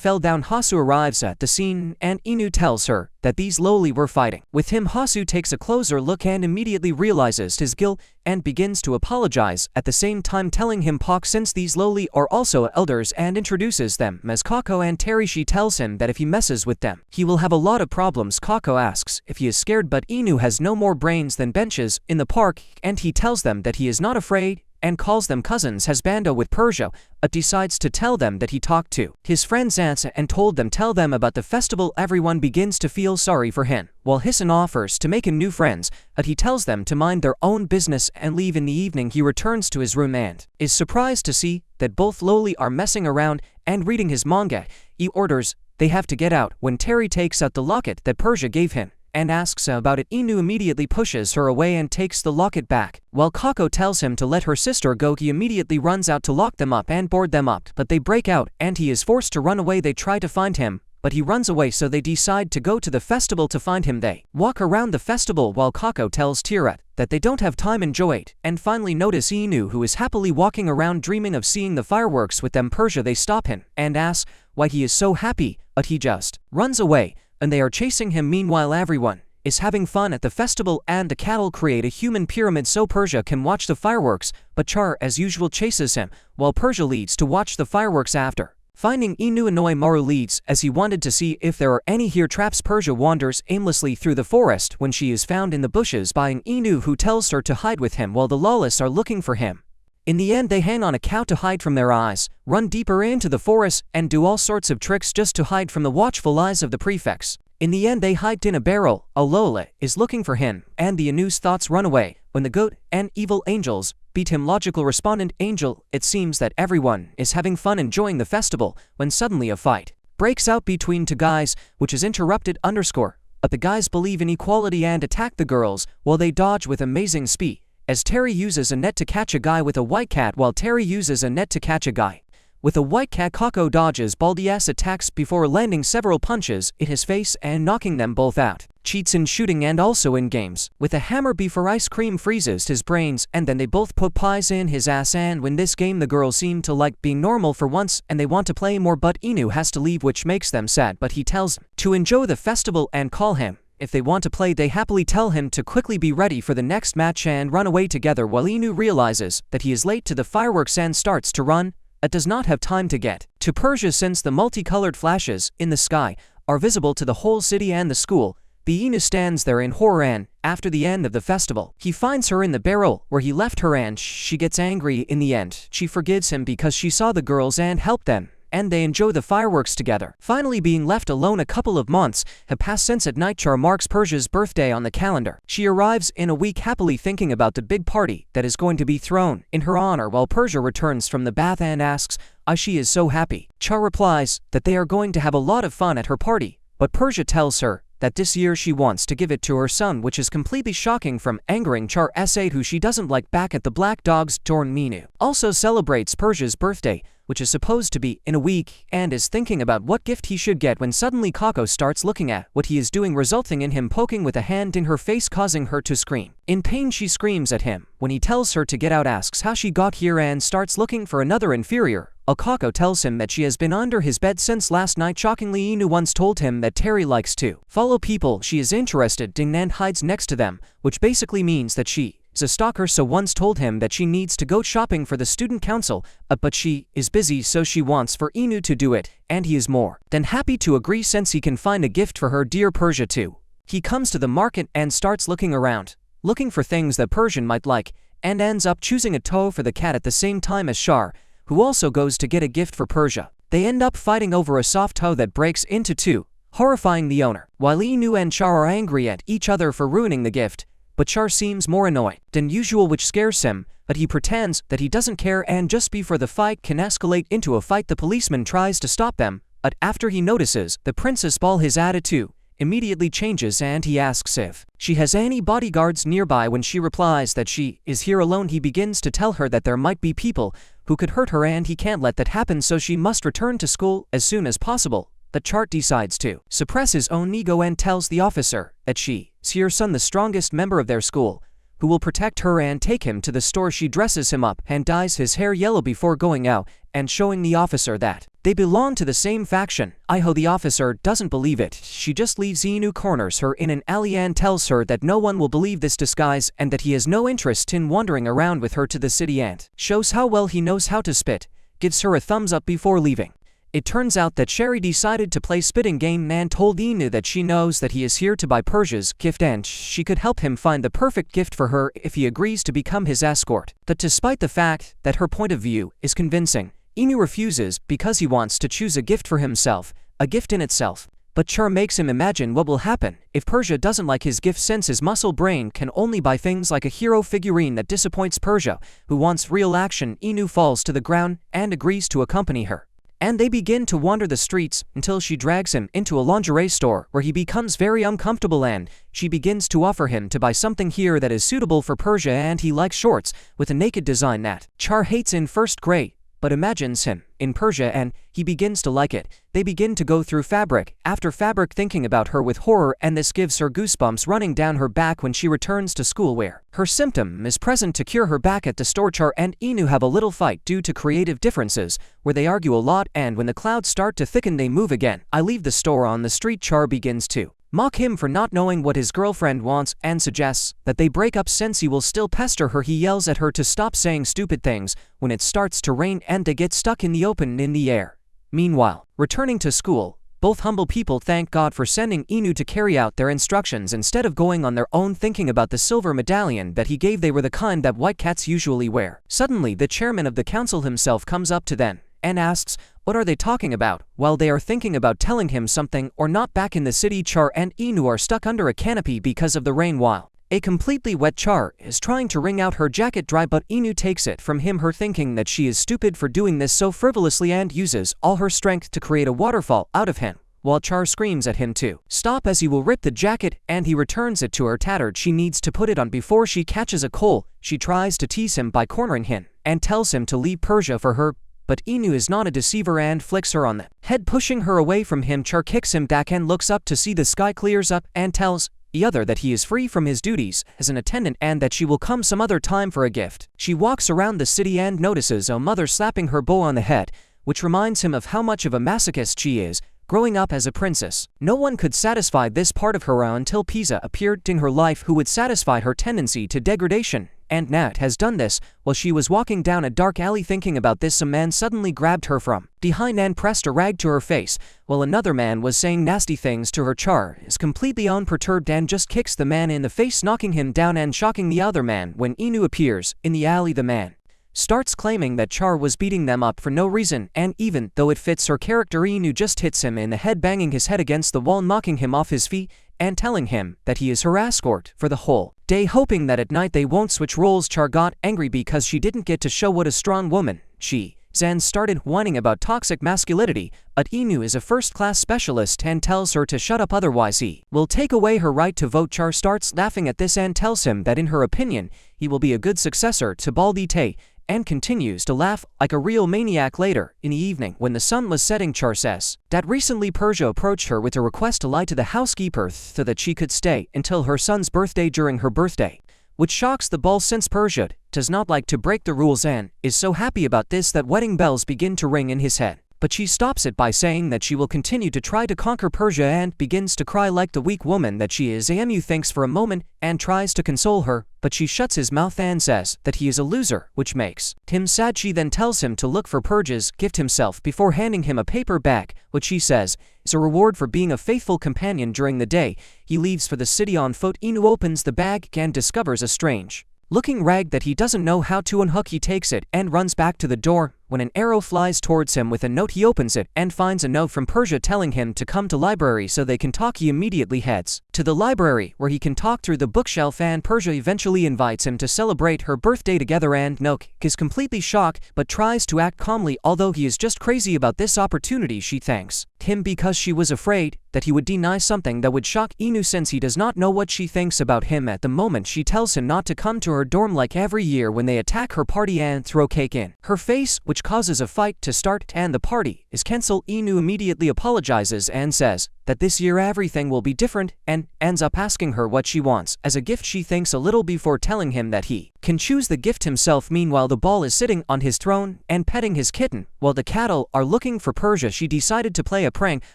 fell down. Hasu arrives at the scene and Inu tells her that these Loli were fighting with him. Hasu takes a closer look and immediately realizes his guilt and begins to apologize, at the same time telling him Pak since these Loli are also elders, and introduces them as Kako and Terry. She tells him that if he messes with them, he will have a lot of problems. Kako asks if he is scared, but Inu has no more brains than benches in the park, and he tells them that he is not afraid and calls them cousins. Has bando with Persia, but decides to tell them that he talked to his friends Ants and told them tell them about the festival. Everyone begins to feel sorry for him, while Hisan offers to make him new friends, but he tells them to mind their own business and leave. In the evening he returns to his room and is surprised to see that both Loli are messing around and reading his manga. He orders they have to get out. When Terry takes out the locket that Persia gave him and asks about it, Inu immediately pushes her away and takes the locket back. While Kako tells him to let her sister go, he immediately runs out to lock them up and board them up, but they break out and he is forced to run away. They try to find him, but he runs away, so they decide to go to the festival to find him. They walk around the festival while Kako tells Tirat that they don't have time. Enjoy it, and finally notice Inu, who is happily walking around dreaming of seeing the fireworks with them. Persia they stop him and ask why he is so happy, but he just runs away, and they are chasing him. Meanwhile everyone is having fun at the festival, and the cattle create a human pyramid so Persia can watch the fireworks, but Char as usual chases him, while Persia leads to watch the fireworks. After finding Inu, annoy Maru leads as he wanted to see if there are any here traps. Persia wanders aimlessly through the forest when she is found in the bushes by an Inu, who tells her to hide with him while the lawless are looking for him. In the end they hang on a cow to hide from their eyes, run deeper into the forest, and do all sorts of tricks just to hide from the watchful eyes of the prefects. In the end they hide in a barrel. Alola is looking for him, and the Anu's thoughts run away when the goat and evil angels beat him. Logical respondent Angel: it seems that everyone is having fun enjoying the festival when suddenly a fight breaks out between two guys, which is interrupted underscore, but the guys believe in equality and attack the girls while they dodge with amazing speed, as Terry uses a net to catch a guy with a white cat. While Terry uses a net to catch a guy with a white cat, Kako dodges Baldi's attacks before landing several punches in his face and knocking them both out. Cheats in shooting and also in games with a hammer before ice cream freezes his brains, and then they both put pies in his ass. And when this game the girls seem to like being normal for once and they want to play more, but Inu has to leave, which makes them sad, but he tells them to enjoy the festival and call him if they want to play. They happily tell him to quickly be ready for the next match and run away together, while Inu realizes that he is late to the fireworks and starts to run. It does not have time to get to Persia since the multicolored flashes in the sky are visible to the whole city and the school. The Inu stands there in horror, and after the end of the festival he finds her in the barrel where he left her, and she gets angry. In the end she forgives him because she saw the girls and helped them, and they enjoy the fireworks together. Finally being left alone, a couple of months have passed since at night Char marks Persia's birthday on the calendar. She arrives in a week happily thinking about the big party that is going to be thrown in her honor, while Persia returns from the bath and asks why she is so happy. Char replies that they are going to have a lot of fun at her party, but Persia tells her that this year she wants to give it to her son, which is completely shocking from angering Char S8, who she doesn't like. Back at the Black Dog's dorm, Minu also celebrates Persia's birthday, which is supposed to be in a week, and is thinking about what gift he should get when suddenly Kako starts looking at what he is doing, resulting in him poking with a hand in her face, causing her to scream. In pain she screams at him. When he tells her to get out, asks how she got here and starts looking for another inferior. Kako tells him that she has been under his bed since last night. Shockingly, Inu once told him that Terry likes to follow people she is interested in and hides next to them, which basically means that she is a stalker. So once told him that she needs to go shopping for the student council, but she is busy, so she wants for Inu to do it, and he is more than happy to agree since he can find a gift for her dear Persia too. He comes to the market and starts looking around, looking for things that Persian might like, and ends up choosing a toe for the cat at the same time as Shar, who also goes to get a gift for Persia. They end up fighting over a soft toe that breaks into two, horrifying the owner. While Inu and Char are angry at each other for ruining the gift, but Char seems more annoyed than usual, which scares him, but he pretends that he doesn't care, and just before the fight can escalate into a fight, the policeman tries to stop them, but after he notices the princess ball, his attitude immediately changes and he asks if she has any bodyguards nearby. When she replies that she is here alone, he begins to tell her that there might be people who could hurt her and he can't let that happen, so she must return to school as soon as possible. But Char decides to suppress his own ego and tells the officer that she is her son, the strongest member of their school, who will protect her and take him to the store. She dresses him up and dyes his hair yellow before going out and showing the officer that they belong to the same faction. The officer doesn't believe it. She just leaves Inu, corners her in an alley and tells her that no one will believe this disguise and that he has no interest in wandering around with her to the city, and shows how well he knows how to spit, gives her a thumbs up before leaving. It turns out that Sherry decided to play spitting game and told Inu that she knows that he is here to buy Persia's gift and she could help him find the perfect gift for her if he agrees to become his escort. But despite the fact that her point of view is convincing, Inu refuses because he wants to choose a gift for himself, a gift in itself. But Char makes him imagine what will happen if Persia doesn't like his gift, since his muscle brain can only buy things like a hero figurine that disappoints Persia, who wants real action. Inu falls to the ground and agrees to accompany her, and they begin to wander the streets until she drags him into a lingerie store where he becomes very uncomfortable and she begins to offer him to buy something here that is suitable for Persia, and he likes shorts with a naked design that Char hates in first grade but imagines him in Persia, and he begins to like it. They begin to go through fabric after fabric, thinking about her with horror, and this gives her goosebumps running down her back when she returns to school where her symptom is present to cure her. Back at the store, Char and Inu have a little fight due to creative differences where they argue a lot, and when the clouds start to thicken they move again. I leave the store. On the street, Char begins to mock him for not knowing what his girlfriend wants and suggests that they break up since he will still pester her. He yells at her to stop saying stupid things when it starts to rain and they get stuck in the open in the air. Meanwhile, returning to school, both humble people thank God for sending Inu to carry out their instructions instead of going on their own, thinking about the silver medallion that he gave. They were the kind that white cats usually wear. Suddenly, the chairman of the council himself comes up to them and asks, what are they talking about? While they are thinking about telling him something or not, back in the city, Char and Inu are stuck under a canopy because of the rain, while a completely wet Char is trying to wring out her jacket dry, but Inu takes it from him, her thinking that she is stupid for doing this so frivolously, and uses all her strength to create a waterfall out of him, while Char screams at him to stop as he will rip the jacket, and he returns it to her tattered. She needs to put it on before she catches a cold. She tries to tease him by cornering him and tells him to leave Persia for her, but Inu is not a deceiver and flicks her on the head, pushing her away from him. Char kicks him back and looks up to see the sky clears up and tells the other that he is free from his duties as an attendant and that she will come some other time for a gift. She walks around the city and notices a mother slapping her beau on the head, which reminds him of how much of a masochist she is growing up as a princess. No one could satisfy this part of her until Pisa appeared in her life, who would satisfy her tendency to degradation. And Nat has done this. While she was walking down a dark alley thinking about this, a man suddenly grabbed her from behind and pressed a rag to her face, while another man was saying nasty things to her. Char is completely unperturbed and just kicks the man in the face, knocking him down and shocking the other man. When Inu appears in the alley, the man starts claiming that Char was beating them up for no reason, and even though it fits her character, Inu just hits him in the head, banging his head against the wall, knocking him off his feet and telling him that he is her escort for the whole day, hoping that at night they won't switch roles. Char got angry because she didn't get to show what a strong woman she is, and started whining about toxic masculinity, but Inu is a first-class specialist and tells her to shut up, otherwise he will take away her right to vote. Char starts laughing at this and tells him that in her opinion he will be a good successor to Baldi Tay, and continues to laugh like a real maniac. Later in the evening, when the sun was setting, Char says that recently Persia approached her with a request to lie to the housekeeper so that she could stay until her son's birthday during her birthday, which shocks the ball since Persia does not like to break the rules and is so happy about this that wedding bells begin to ring in his head. But she stops it by saying that she will continue to try to conquer Persia and begins to cry like the weak woman that she is. Amu thinks for a moment and tries to console her, but she shuts his mouth and says that he is a loser, which makes him sad. She then tells him to look for Persia's gift himself before handing him a paper bag, which she says is a reward for being a faithful companion during the day. He leaves for the city on foot. Inu opens the bag and discovers a strange looking rag that he doesn't know how to unhook. He takes it and runs back to the door. When an arrow flies towards him with a note, he opens it and finds a note from Persia telling him to come to library so they can talk. He immediately heads to the library where he can talk through the bookshelf, and Persia eventually invites him to celebrate her birthday together, and Nook is completely shocked but tries to act calmly. Although he is just crazy about this opportunity, she thanks him because she was afraid that he would deny something that would shock Inu since he does not know what she thinks about him at the moment. She tells him not to come to her dorm like every year when they attack her party and throw cake in her face, which causes a fight to start and the party is cancelled. Inu immediately apologizes and says that this year everything will be different and ends up asking her what she wants as a gift. She thinks a little before telling him that he can choose the gift himself. Meanwhile, the ball is sitting on his throne and petting his kitten while the cattle are looking for Persia. She decided to play a prank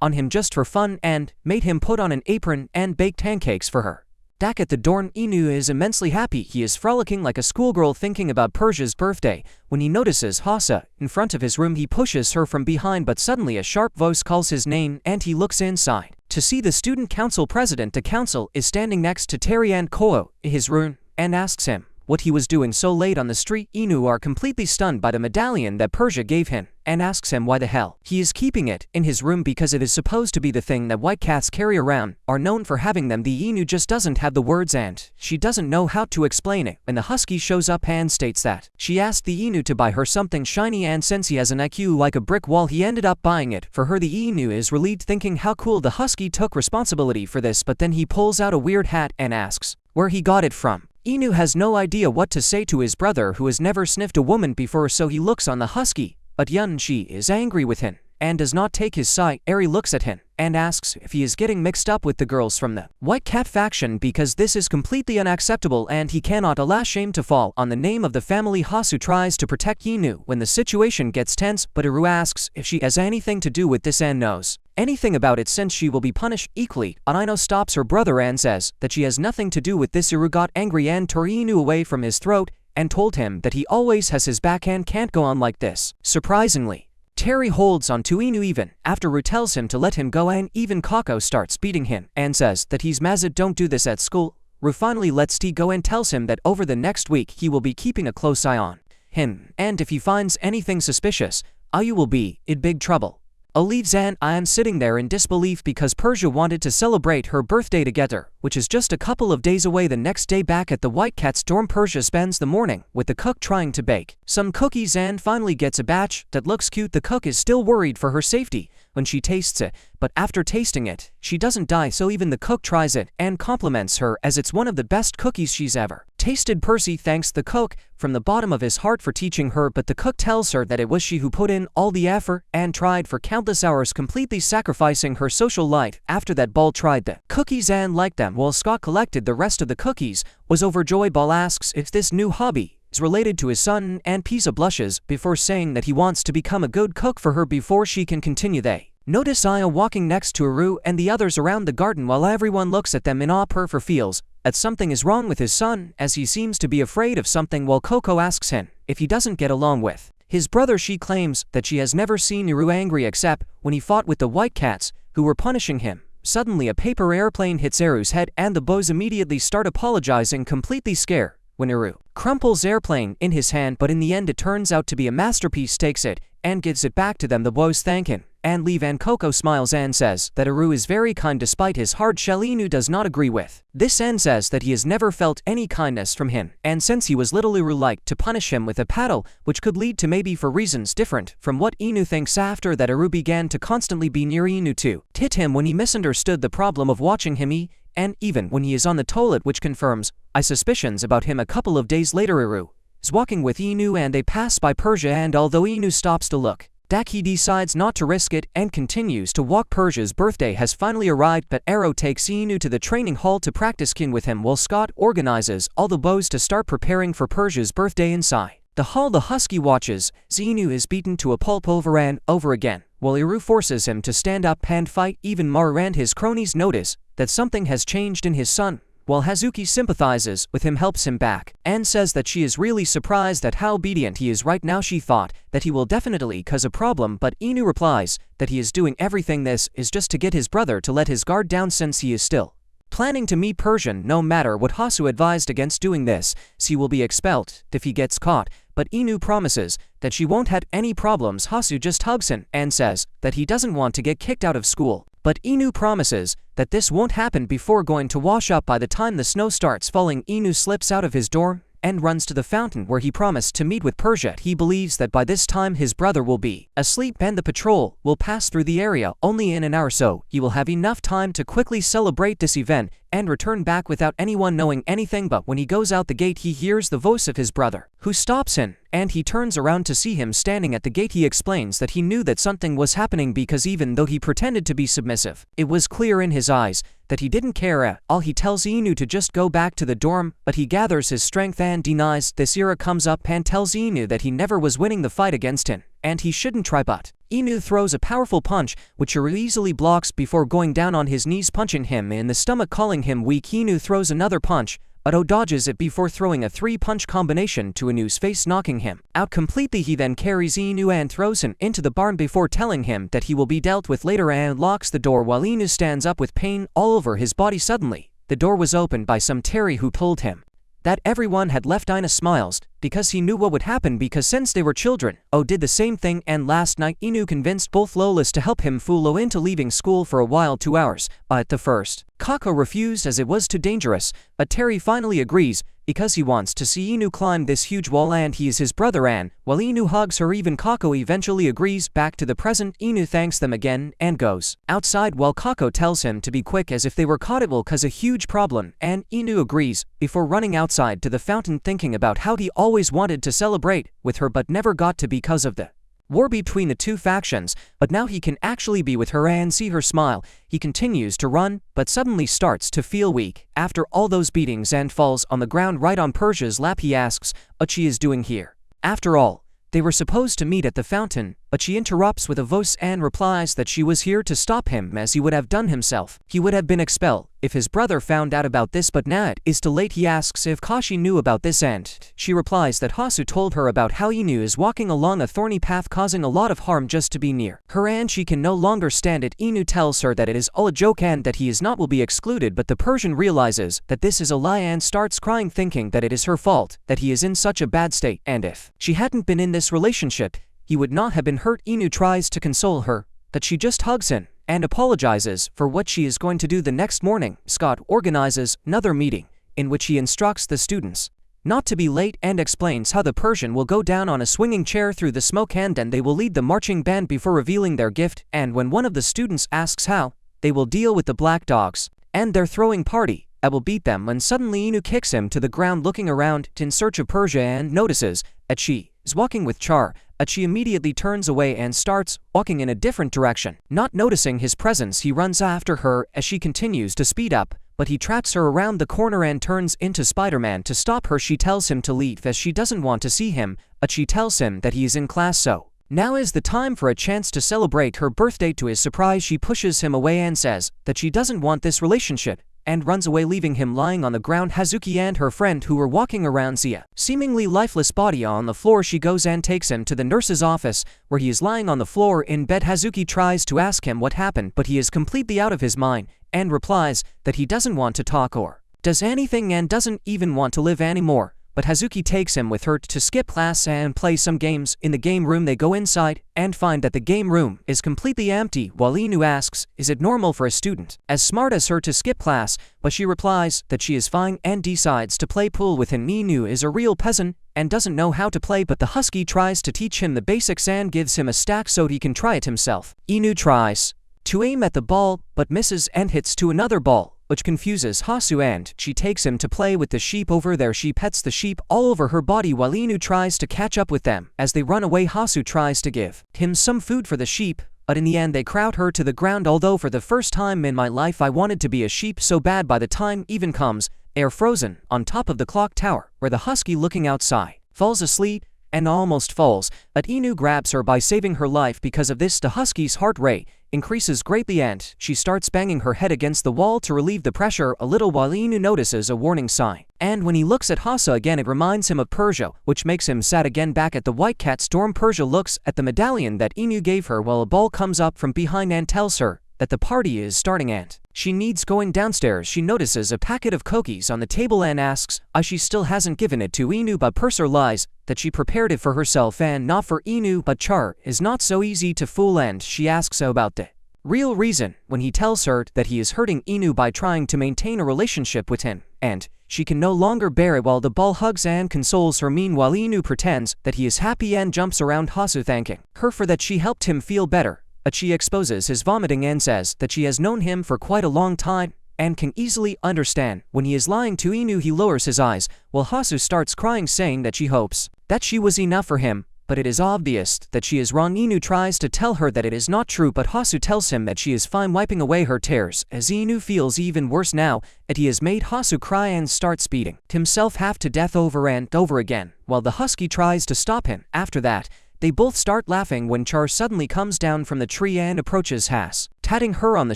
on him just for fun and made him put on an apron and bake pancakes for her. Back at the dorm, Inu is immensely happy. He is frolicking like a schoolgirl thinking about Persia's birthday. When he notices Hassa in front of his room, he pushes her from behind, but suddenly a sharp voice calls his name and he looks inside to see the student council president. The council is standing next to Terry and Koho in his room and asks him what he was doing so late on the street. Inu are completely stunned by the medallion that Persia gave him and asks him why the hell he is keeping it in his room because it is supposed to be the thing that white cats carry around, are known for having them. The Inu just doesn't have the words and she doesn't know how to explain it when the husky shows up and states that she asked the Inu to buy her something shiny, and since he has an IQ like a brick wall, he ended up buying it for her. The Inu is relieved thinking how cool the husky took responsibility for this, but then he pulls out a weird hat and asks where he got it from. Inu has no idea what to say to his brother who has never sniffed a woman before, so he looks on the husky, but Yunshi is angry with him and does not take his side. Eri looks at him and asks if he is getting mixed up with the girls from the White Cat faction because this is completely unacceptable and he cannot allow shame to fall on the name of the family. Hasu tries to protect Inu when the situation gets tense, but Eru asks if she has anything to do with this and knows anything about it since she will be punished equally. Anaino stops her brother and says that she has nothing to do with this. Eru got angry and tore Inu away from his throat and told him that he always has his back and can't go on like this. Surprisingly, Terry holds on to Inu even after Ru tells him to let him go, and even Kako starts beating him and says that he's Mazad, don't do this at school. Ru finally lets T go and tells him that over the next week he will be keeping a close eye on him, and if he finds anything suspicious, Ayu will be in big trouble. A leaves and I am sitting there in disbelief because Persia wanted to celebrate her birthday together, which is just a couple of days away. The next day back at the White Cat's dorm, Persia spends the morning with the cook trying to bake some cookies and finally gets a batch that looks cute. The cook is still worried for her safety when she tastes it, but after tasting it, she doesn't die, so even the cook tries it and compliments her as it's one of the best cookies she's ever tasted. Percy thanks the cook from the bottom of his heart for teaching her, but the cook tells her that it was she who put in all the effort and tried for countless hours, completely sacrificing her social life. After that, Ball tried the cookies and liked them, while Scott collected the rest of the cookies, was overjoyed. Ball asks if this new hobby is related to his son, and Pisa blushes before saying that he wants to become a good cook for her before she can continue. They notice Aya walking next to Aru and the others around the garden while everyone looks at them in awe. Perfer feels that something is wrong with his son as he seems to be afraid of something, while Coco asks him if he doesn't get along with his brother. She claims that she has never seen Aru angry except when he fought with the White Cats who were punishing him. Suddenly a paper airplane hits Aru's head and the boys immediately start apologizing, completely scared when Aru crumples airplane in his hand, but in the end it turns out to be a masterpiece. Takes it and gives it back to them. The boys thank him and leave, and Coco smiles and says that Aru is very kind despite his hard shell. Inu does not agree with this and says that he has never felt any kindness from him, and since he was little, Aru liked to punish him with a paddle, which could lead to maybe for reasons different from what Inu thinks. After that, Aru began to constantly be near Inu to hit him when he misunderstood the problem of watching him eat, and even when he is on the toilet, which confirms I suspicions about him. A couple of days later, Aru is walking with Inu and they pass by Persia, and although Inu stops to look back, he decides not to risk it and continues to walk. Persia's birthday has finally arrived, but Arrow takes Inu to the training hall to practice kin with him while Scott organizes all the bows to start preparing for Persia's birthday. Inside the hall, the husky watches Inu is beaten to a pulp over and over again, while Iru forces him to stand up and fight. Even Maru and his cronies notice that something has changed in his son, while Hazuki sympathizes with him, helps him back, and says that she is really surprised at how obedient he is right now. She thought that he will definitely cause a problem, but Inu replies that he is doing everything this is just to get his brother to let his guard down since he is still planning to meet Persian. No matter what Hasu advised against doing this, he will be expelled if he gets caught, but Inu promises that she won't have any problems. Hasu just hugs him and says that he doesn't want to get kicked out of school, but Inu promises that this won't happen before going to wash up by the time the snow starts falling. Inu slips out of his dorm and runs to the fountain where he promised to meet with Persia. He believes that by this time his brother will be asleep and the patrol will pass through the area only in an hour, so he will have enough time to quickly celebrate this event and return back without anyone knowing anything. But when he goes out the gate, he hears the voice of his brother, who stops him, and he turns around to see him standing at the gate. He explains that he knew that something was happening because even though he pretended to be submissive, it was clear in his eyes that he didn't care at all. He tells Inu to just go back to the dorm, but he gathers his strength and denies this. Ira comes up and tells Inu that he never was winning the fight against him, and he shouldn't try, but Inu throws a powerful punch, which Ira easily blocks before going down on his knees, punching him in the stomach, calling him weak. Inu throws another punch, but dodges it before throwing a 3-punch combination to Inu's face, knocking him out completely. He then carries Inu and throws him into the barn before telling him that he will be dealt with later, and locks the door while Inu stands up with pain all over his body. Suddenly, the door was opened by some Terry, who told him that everyone had left. Ina smiles because he knew what would happen, because since they were children, did the same thing, and last night Inu convinced both Lolas to help him fool into leaving school for a while, 2 hours. At the first, Kako refused as it was too dangerous, but Terry finally agrees because he wants to see Inu climb this huge wall and he is his brother. And while Inu hugs her, even Kako eventually agrees. Back to the present, Inu thanks them again and goes outside while Kako tells him to be quick as if they were caught it will cause a huge problem, and Inu agrees before running outside to the fountain, thinking about how he always wanted to celebrate with her but never got to because of the war between the two factions, but now he can actually be with her and see her smile. He continues to run, but suddenly starts to feel weak after all those beatings and falls on the ground right on Persia's lap. He asks what she is doing here. After all, they were supposed to meet at the fountain, but she interrupts with a voice and replies that she was here to stop him as he would have done himself. He would have been expelled if his brother found out about this, but now it is too late. He asks if Kashi knew about this, and she replies that Hasu told her about how Inu is walking along a thorny path causing a lot of harm just to be near her, and she can no longer stand it. Inu tells her that it is all a joke and that he is not will be excluded, but the Persian realizes that this is a lie and starts crying, thinking that it is her fault that he is in such a bad state, and if she hadn't been in this relationship, he would not have been hurt. Inu tries to console her, but she just hugs him and apologizes for what she is going to do. The next morning, Scott organizes another meeting in which he instructs the students not to be late and explains how the Persian will go down on a swinging chair through the smoke and then they will lead the marching band before revealing their gift. And when one of the students asks how they will deal with the black dogs and their throwing party, I will beat them, when suddenly Inu kicks him to the ground, looking around in search of Persia and notices that she is walking with Char. She immediately turns away and starts walking in a different direction. Not noticing his presence, he runs after her as she continues to speed up, but he traps her around the corner and turns into Spider-Man to stop her. She tells him to leave as she doesn't want to see him, but she tells him that he is in class, so now is the time for a chance to celebrate her birthday. To his surprise, she pushes him away and says that she doesn't want this relationship, and runs away, leaving him lying on the ground. Hazuki and her friend, who were walking around, see a seemingly lifeless body on the floor. She goes and takes him to the nurse's office, where he is lying on the floor in bed. Hazuki tries to ask him what happened, but he is completely out of his mind and replies that he doesn't want to talk or does anything and doesn't even want to live anymore. But Hazuki takes him with her to skip class and play some games in the game room. They go inside and find that the game room is completely empty, while Inu asks, is it normal for a student as smart as her to skip class? But she replies that she is fine and decides to play pool with him. Inu is a real peasant and doesn't know how to play, but the husky tries to teach him the basics and gives him a stack so he can try it himself. Inu tries to aim at the ball, but misses and hits to another ball, which confuses Hasu, and she takes him to play with the sheep over there. She pets the sheep all over her body while Inu tries to catch up with them. As they run away, Hasu tries to give him some food for the sheep, but in the end they crowd her to the ground. Although for the first time in my life I wanted to be a sheep so bad, by the time even comes, they are frozen on top of the clock tower, where the husky, looking outside, falls asleep and almost falls, but Inu grabs her by saving her life. Because of this, the husky's heart rate increases greatly and she starts banging her head against the wall to relieve the pressure a little, while Inu notices a warning sign. And when he looks at Hasa again, it reminds him of Persia, which makes him sad again. Back at the White Cat Storm, Persia looks at the medallion that Inu gave her while a ball comes up from behind and tells her that the party is starting and she needs going downstairs. She notices a packet of cookies on the table and asks why she still hasn't given it to Inu, but Persia lies that she prepared it for herself and not for Inu. But Char is not so easy to fool and she asks about the real reason when he tells her that he is hurting Inu by trying to maintain a relationship with him, and she can no longer bear it while the ball hugs and consoles her. Meanwhile, Inu pretends that he is happy and jumps around Hasu thanking her for that she helped him feel better. She exposes his vomiting and says that she has known him for quite a long time and can easily understand when he is lying to Inu. He lowers his eyes while Hasu starts crying, saying that she hopes that she was enough for him, but it is obvious that she is wrong. Inu tries to tell her that it is not true, but Hasu tells him that she is fine, wiping away her tears, as Inu feels even worse now that he has made Hasu cry and starts beating himself half to death over and over again, while the husky tries to stop him. After that, they both start laughing when Char suddenly comes down from the tree and approaches Has, patting her on the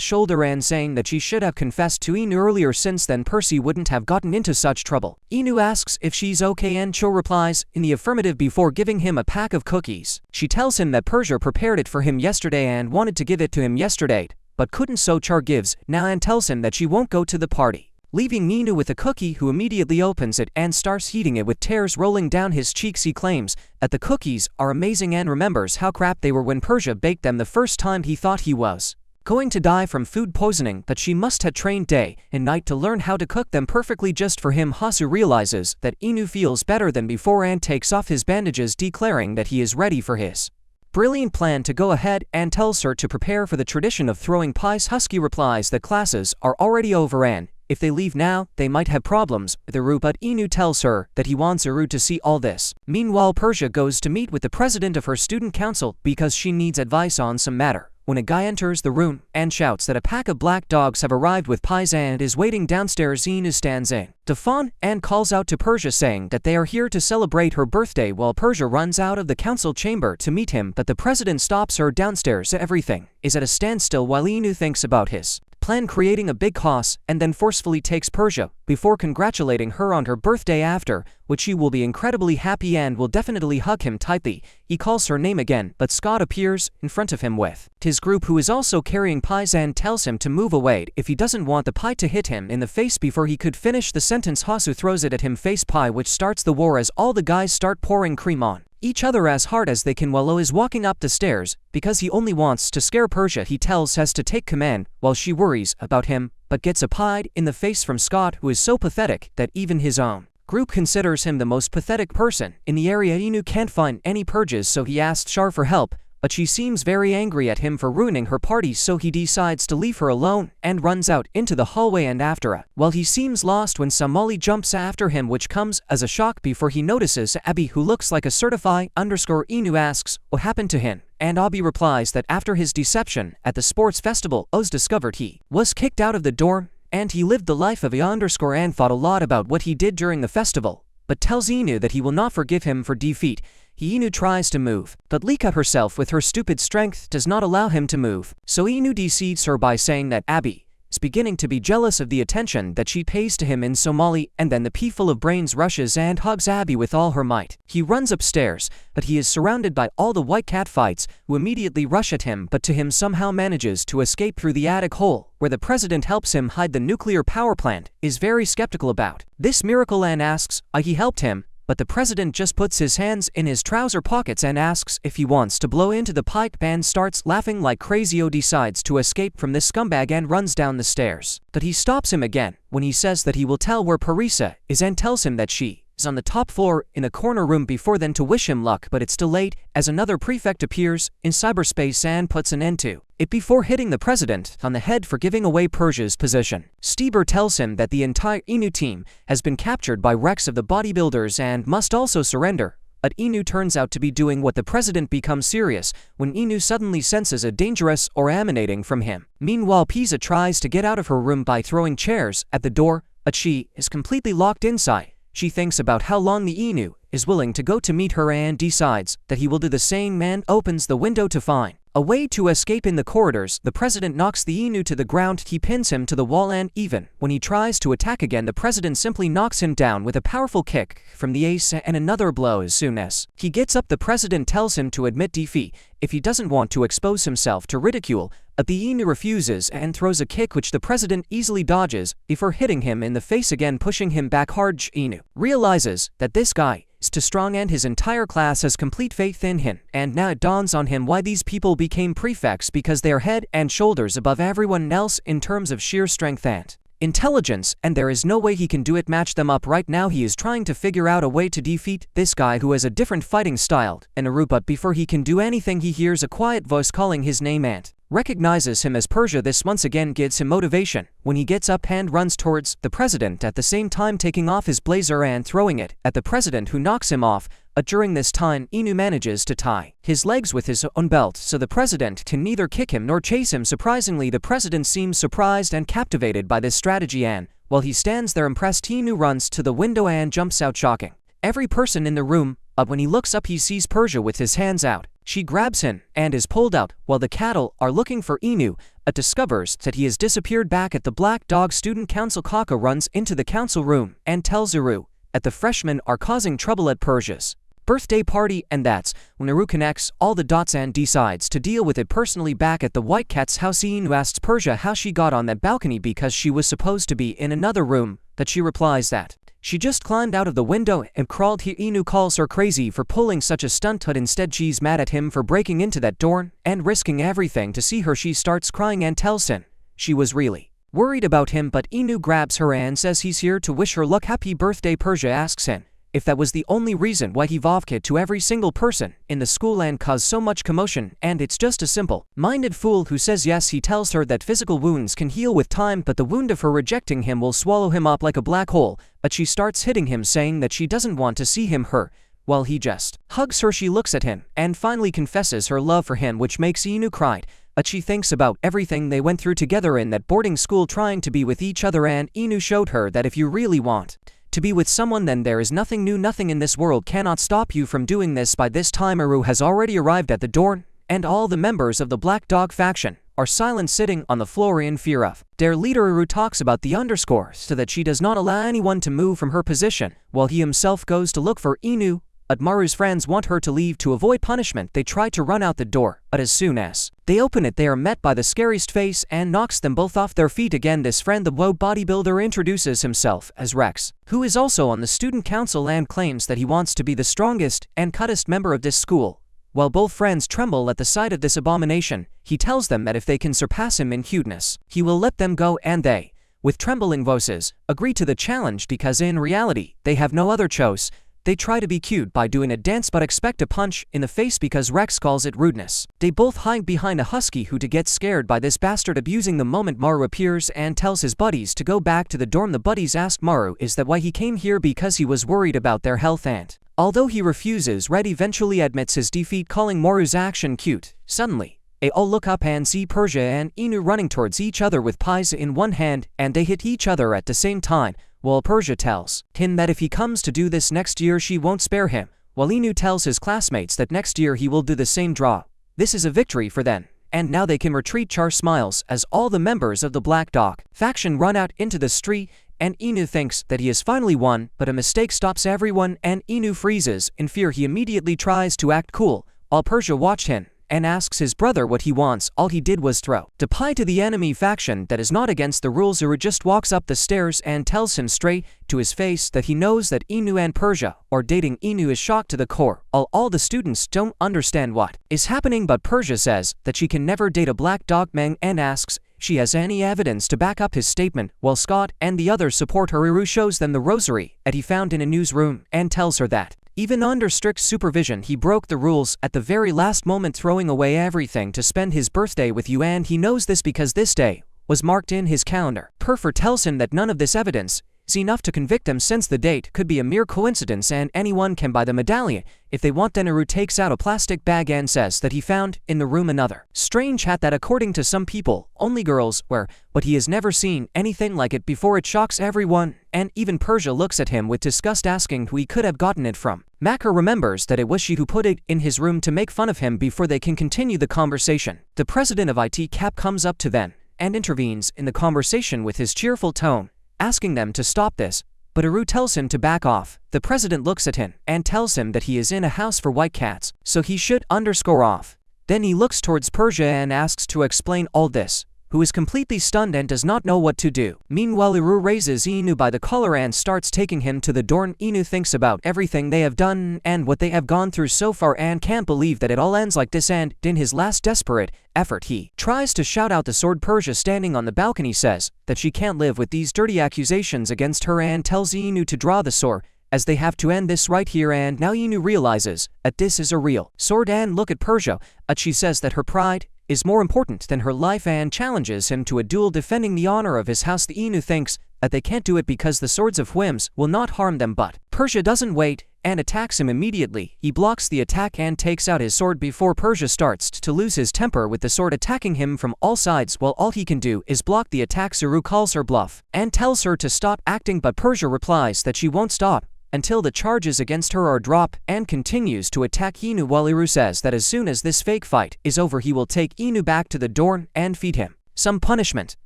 shoulder and saying that she should have confessed to Inu earlier, since then Percy wouldn't have gotten into such trouble. Inu asks if she's okay and Cho replies in the affirmative before giving him a pack of cookies. She tells him that Persia prepared it for him yesterday and wanted to give it to him yesterday, but couldn't, so Char gives now and tells him that she won't go to the party, leaving Inu with a cookie, who immediately opens it and starts eating it with tears rolling down his cheeks. He claims that the cookies are amazing and remembers how crap they were when Persia baked them the first time. He thought he was going to die from food poisoning, but she must have trained day and night to learn how to cook them perfectly just for him. Hasu realizes that Inu feels better than before and takes off his bandages, declaring that he is ready for his brilliant plan to go ahead, and tells her to prepare for the tradition of throwing pies. Husky replies that classes are already over and if they leave now, they might have problems with Eru, but Inu tells her that he wants Eru to see all this. Meanwhile, Persia goes to meet with the president of her student council because she needs advice on some matter, when a guy enters the room and shouts that a pack of black dogs have arrived with pies and is waiting downstairs. Inu stands in to fawn and calls out to Persia, saying that they are here to celebrate her birthday, while Persia runs out of the council chamber to meet him, but the president stops her downstairs. Everything is at a standstill while Inu thinks about his plan, creating a big chaos, and then forcefully takes Persia before congratulating her on her birthday, after which she will be incredibly happy and will definitely hug him tightly. He calls her name again, but Scott appears in front of him with his group, who is also carrying pies, and tells him to move away if he doesn't want the pie to hit him in the face. Before he could finish the sentence, Hasu throws it at him, face pie, which starts the war as all the guys start pouring cream on each other as hard as they can while Lo is walking up the stairs because he only wants to scare Persia. He tells Has to take command while she worries about him, but gets a pie in the face from Scott, who is so pathetic that even his own group considers him the most pathetic person in the area. Inu can't find any purges, so he asks Char for help, but she seems very angry at him for ruining her party, so he decides to leave her alone and runs out into the hallway and after her, while he seems lost when Samali jumps after him, which comes as a shock before he notices Abby, who looks like a certified _ Inu asks what happened to him, and Abby replies that after his deception at the sports festival, Oz discovered he was kicked out of the dorm and he lived the life of a _ and thought a lot about what he did during the festival, but tells Inu that he will not forgive him for defeat. Inu tries to move, but Lika herself with her stupid strength does not allow him to move, so Inu deceives her by saying that Abby is beginning to be jealous of the attention that she pays to him in Somali, and then the pea full of brains rushes and hugs Abby with all her might. He runs upstairs, but he is surrounded by all the white cat fights, who immediately rush at him, but to him somehow manages to escape through the attic hole, where the president helps him hide the nuclear power plant, is very skeptical about this miracle and asks why he helped him, but the president just puts his hands in his trouser pockets and asks if he wants to blow into the pipe and starts laughing like crazy. O decides to escape from this scumbag and runs down the stairs, but he stops him again when he says that he will tell where Parisa is and tells him that she is on the top floor in a corner room before then to wish him luck, but it's too late as another prefect appears in cyberspace and puts an end to it before hitting the president on the head for giving away Persia's position. Stieber tells him that the entire Inu team has been captured by Rex of the bodybuilders and must also surrender, but Inu turns out to be doing what the president becomes serious when Inu suddenly senses a dangerous aura emanating from him. Meanwhile, Pisa tries to get out of her room by throwing chairs at the door, but she is completely locked inside. She thinks about how long the Inu is willing to go to meet her and decides that he will do the same and opens the window to find a way to escape in the corridors. The president knocks the Inu to the ground. He pins him to the wall, and even when he tries to attack again, the president simply knocks him down with a powerful kick from the ace and another blow. As soon as he gets up, the president tells him to admit defeat if he doesn't want to expose himself to ridicule, but the Inu refuses and throws a kick which the president easily dodges before hitting him in the face again, pushing him back hard. Inu realizes that this guy too strong and his entire class has complete faith in him, and now it dawns on him why these people became prefects, because they are head and shoulders above everyone else in terms of sheer strength and intelligence, and there is no way he can match them up. Right now he is trying to figure out a way to defeat this guy who has a different fighting style and Aru, but before he can do anything he hears a quiet voice calling his name and recognizes him as Persia. This once again gives him motivation when he gets up and runs towards the president, at the same time taking off his blazer and throwing it at the president, who knocks him off. During this time, Inu manages to tie his legs with his own belt so the president can neither kick him nor chase him. Surprisingly, the president seems surprised and captivated by this strategy, and while he stands there impressed, Inu runs to the window and jumps out, shocking every person in the room. When he looks up, he sees Persia with his hands out. She grabs him and is pulled out. While the cattle are looking for Inu, discovers that he has disappeared back at the Black Dog Student Council. Kaka runs into the council room and tells Aru that the freshmen are causing trouble at Persia's birthday party, and that's when Aru connects all the dots and decides to deal with it personally. Back at the White Cat's house, Inu asks Persia how she got on that balcony because she was supposed to be in another room, that she replies that she just climbed out of the window and crawled here. Inu calls her crazy for pulling such a stunt, but instead she's mad at him for breaking into that door and risking everything to see her. She starts crying and tells him she was really worried about him, but Inu grabs her and says he's here to wish her luck. Happy birthday. Persia asks him if that was the only reason why he vowed to every single person in the school and caused so much commotion, and it's just a simple-minded fool who says yes. He tells her that physical wounds can heal with time, but the wound of her rejecting him will swallow him up like a black hole. But she starts hitting him, saying that she doesn't want to see him hurt. While he just hugs her, she looks at him and finally confesses her love for him, which makes Inu cry. But she thinks about everything they went through together in that boarding school trying to be with each other, and Inu showed her that if you really want to be with someone, then there is nothing new, nothing in this world cannot stop you from doing this. By this time Aru has already arrived at the door, and all the members of the Black Dog faction are silent, sitting on the floor in fear of their leader. Aru talks about the underscore so that she does not allow anyone to move from her position, while he himself goes to look for Inu. Maru's friends want her to leave to avoid punishment. They try to run out the door, but as soon as they open it, they are met by the scariest face and knocks them both off their feet. Again, this friend, the woe bodybuilder, introduces himself as Rex, who is also on the student council and claims that he wants to be the strongest and cuttest member of this school. While both friends tremble at the sight of this abomination, he tells them that if they can surpass him in cuteness, he will let them go, and they, with trembling voices, agree to the challenge because in reality, they have no other choice. They try to be cute by doing a dance but expect a punch in the face because Rex calls it rudeness. They both hide behind a husky who gets scared by this bastard abusing the moment Maru appears and tells his buddies to go back to the dorm. The buddies ask Maru is that why he came here, because he was worried about their health, and although he refuses, Red eventually admits his defeat, calling Maru's action cute. Suddenly, they all look up and see Persia and Inu running towards each other with pies in one hand, and they hit each other at the same time. While Persia tells him that if he comes to do this next year she won't spare him, while Inu tells his classmates that next year he will do the same draw. This is a victory for them, and now they can retreat. Char smiles as all the members of the Black Dog faction run out into the street, and Inu thinks that he has finally won, but a mistake stops everyone and Inu freezes in fear. He immediately tries to act cool, while Persia watched him and asks his brother what he wants. All he did was throw the pie to the enemy faction. That is not against the rules. Uru just walks up the stairs and tells him straight to his face that he knows that Inu and Persia are dating. Inu is shocked to the core. All the students don't understand what is happening, but Persia says that she can never date a Black Dog man and asks she has any evidence to back up his statement. While Scott and the others support her, Uru shows them the rosary that he found in a newsroom and tells her that even under strict supervision he broke the rules at the very last moment, throwing away everything to spend his birthday with you, and he knows this because this day was marked in his calendar. Perfer tells him that none of this evidence is enough to convict him, since the date could be a mere coincidence and anyone can buy the medallion if they want. Then Uru takes out a plastic bag and says that he found in the room another strange hat that according to some people only girls wear, but he has never seen anything like it before. It shocks everyone, and even Persia looks at him with disgust, asking who he could have gotten it from. Makar remembers that it was she who put it in his room to make fun of him before they can continue the conversation. The president of IT Cap comes up to them and intervenes in the conversation with his cheerful tone, asking them to stop this, but Uru tells him to back off. The president looks at him and tells him that he is in a house for white cats, so he should underscore off. Then he looks towards Persia and asks to explain all this. who is completely stunned and does not know what to do. Meanwhile, Iru raises Inu by the collar and starts taking him to the door. Inu thinks about everything they have done and what they have gone through so far and can't believe that it all ends like this, and in his last desperate effort he tries to shout out the sword. Persia, standing on the balcony, says that she can't live with these dirty accusations against her and tells Inu to draw the sword, as they have to end this right here. And now Inu realizes that this is a real sword and look at Persia. She says that her pride is more important than her life and challenges him to a duel defending the honor of his house. The Inu thinks that they can't do it because the swords of whims will not harm them, but Persia doesn't wait and attacks him immediately. He blocks the attack and takes out his sword before Persia starts to lose his temper with the sword attacking him from all sides, while all he can do is block the attack. Iru calls her bluff and tells her to stop acting, but Persia replies that she won't stop until the charges against her are dropped and continues to attack Inu, while Iru says that as soon as this fake fight is over he will take Inu back to the door and feed him some punishment.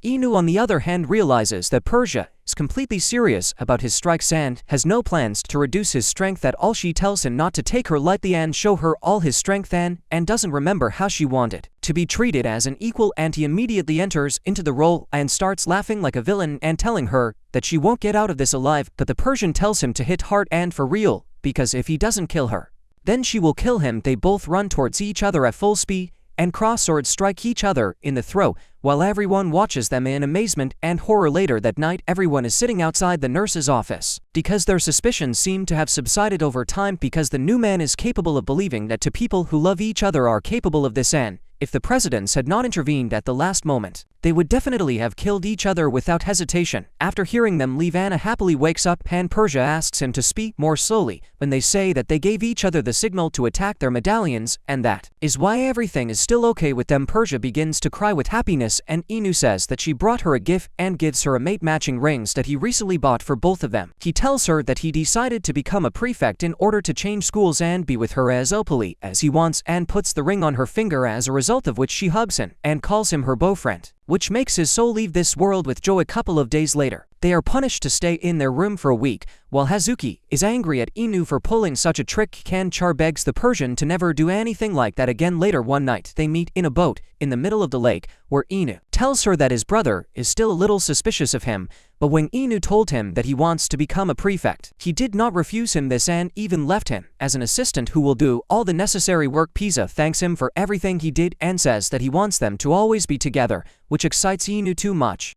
Inu, on the other hand, realizes that Persia is completely serious about his strikes and has no plans to reduce his strength at all. She tells him not to take her lightly and show her all his strength and doesn't remember how she wanted to be treated as an equal, and he immediately enters into the role and starts laughing like a villain and telling her that she won't get out of this alive. But the Persian tells him to hit hard and for real, because if he doesn't kill her, then she will kill him. They both run towards each other at full speed and cross swords strike each other in the throat, while everyone watches them in amazement and horror. Later that night, everyone is sitting outside the nurse's office because their suspicions seem to have subsided over time, because the new man is capable of believing that two people who love each other are capable of this, and if the presidents had not intervened at the last moment, they would definitely have killed each other without hesitation. After hearing them leave, Anna happily wakes up and Persia asks him to speak more slowly when they say that they gave each other the signal to attack their medallions, and that is why everything is still okay with them. Persia begins to cry with happiness, and Inu says that she brought her a gift and gives her a mate-matching rings that he recently bought for both of them. He tells her that he decided to become a prefect in order to change schools and be with her as openly as he wants, and puts the ring on her finger, as a result of which she hugs him and calls him her boyfriend, which makes his soul leave this world with joy. A couple of days later, they are punished to stay in their room for a week, while Hazuki is angry at Inu for pulling such a trick. Kanchar begs the Persian to never do anything like that again. Later one night, they meet in a boat in the middle of the lake, where Inu tells her that his brother is still a little suspicious of him, but when Inu told him that he wants to become a prefect, he did not refuse him this and even left him as an assistant who will do all the necessary work. Pisa thanks him for everything he did and says that he wants them to always be together, which excites Inu too much.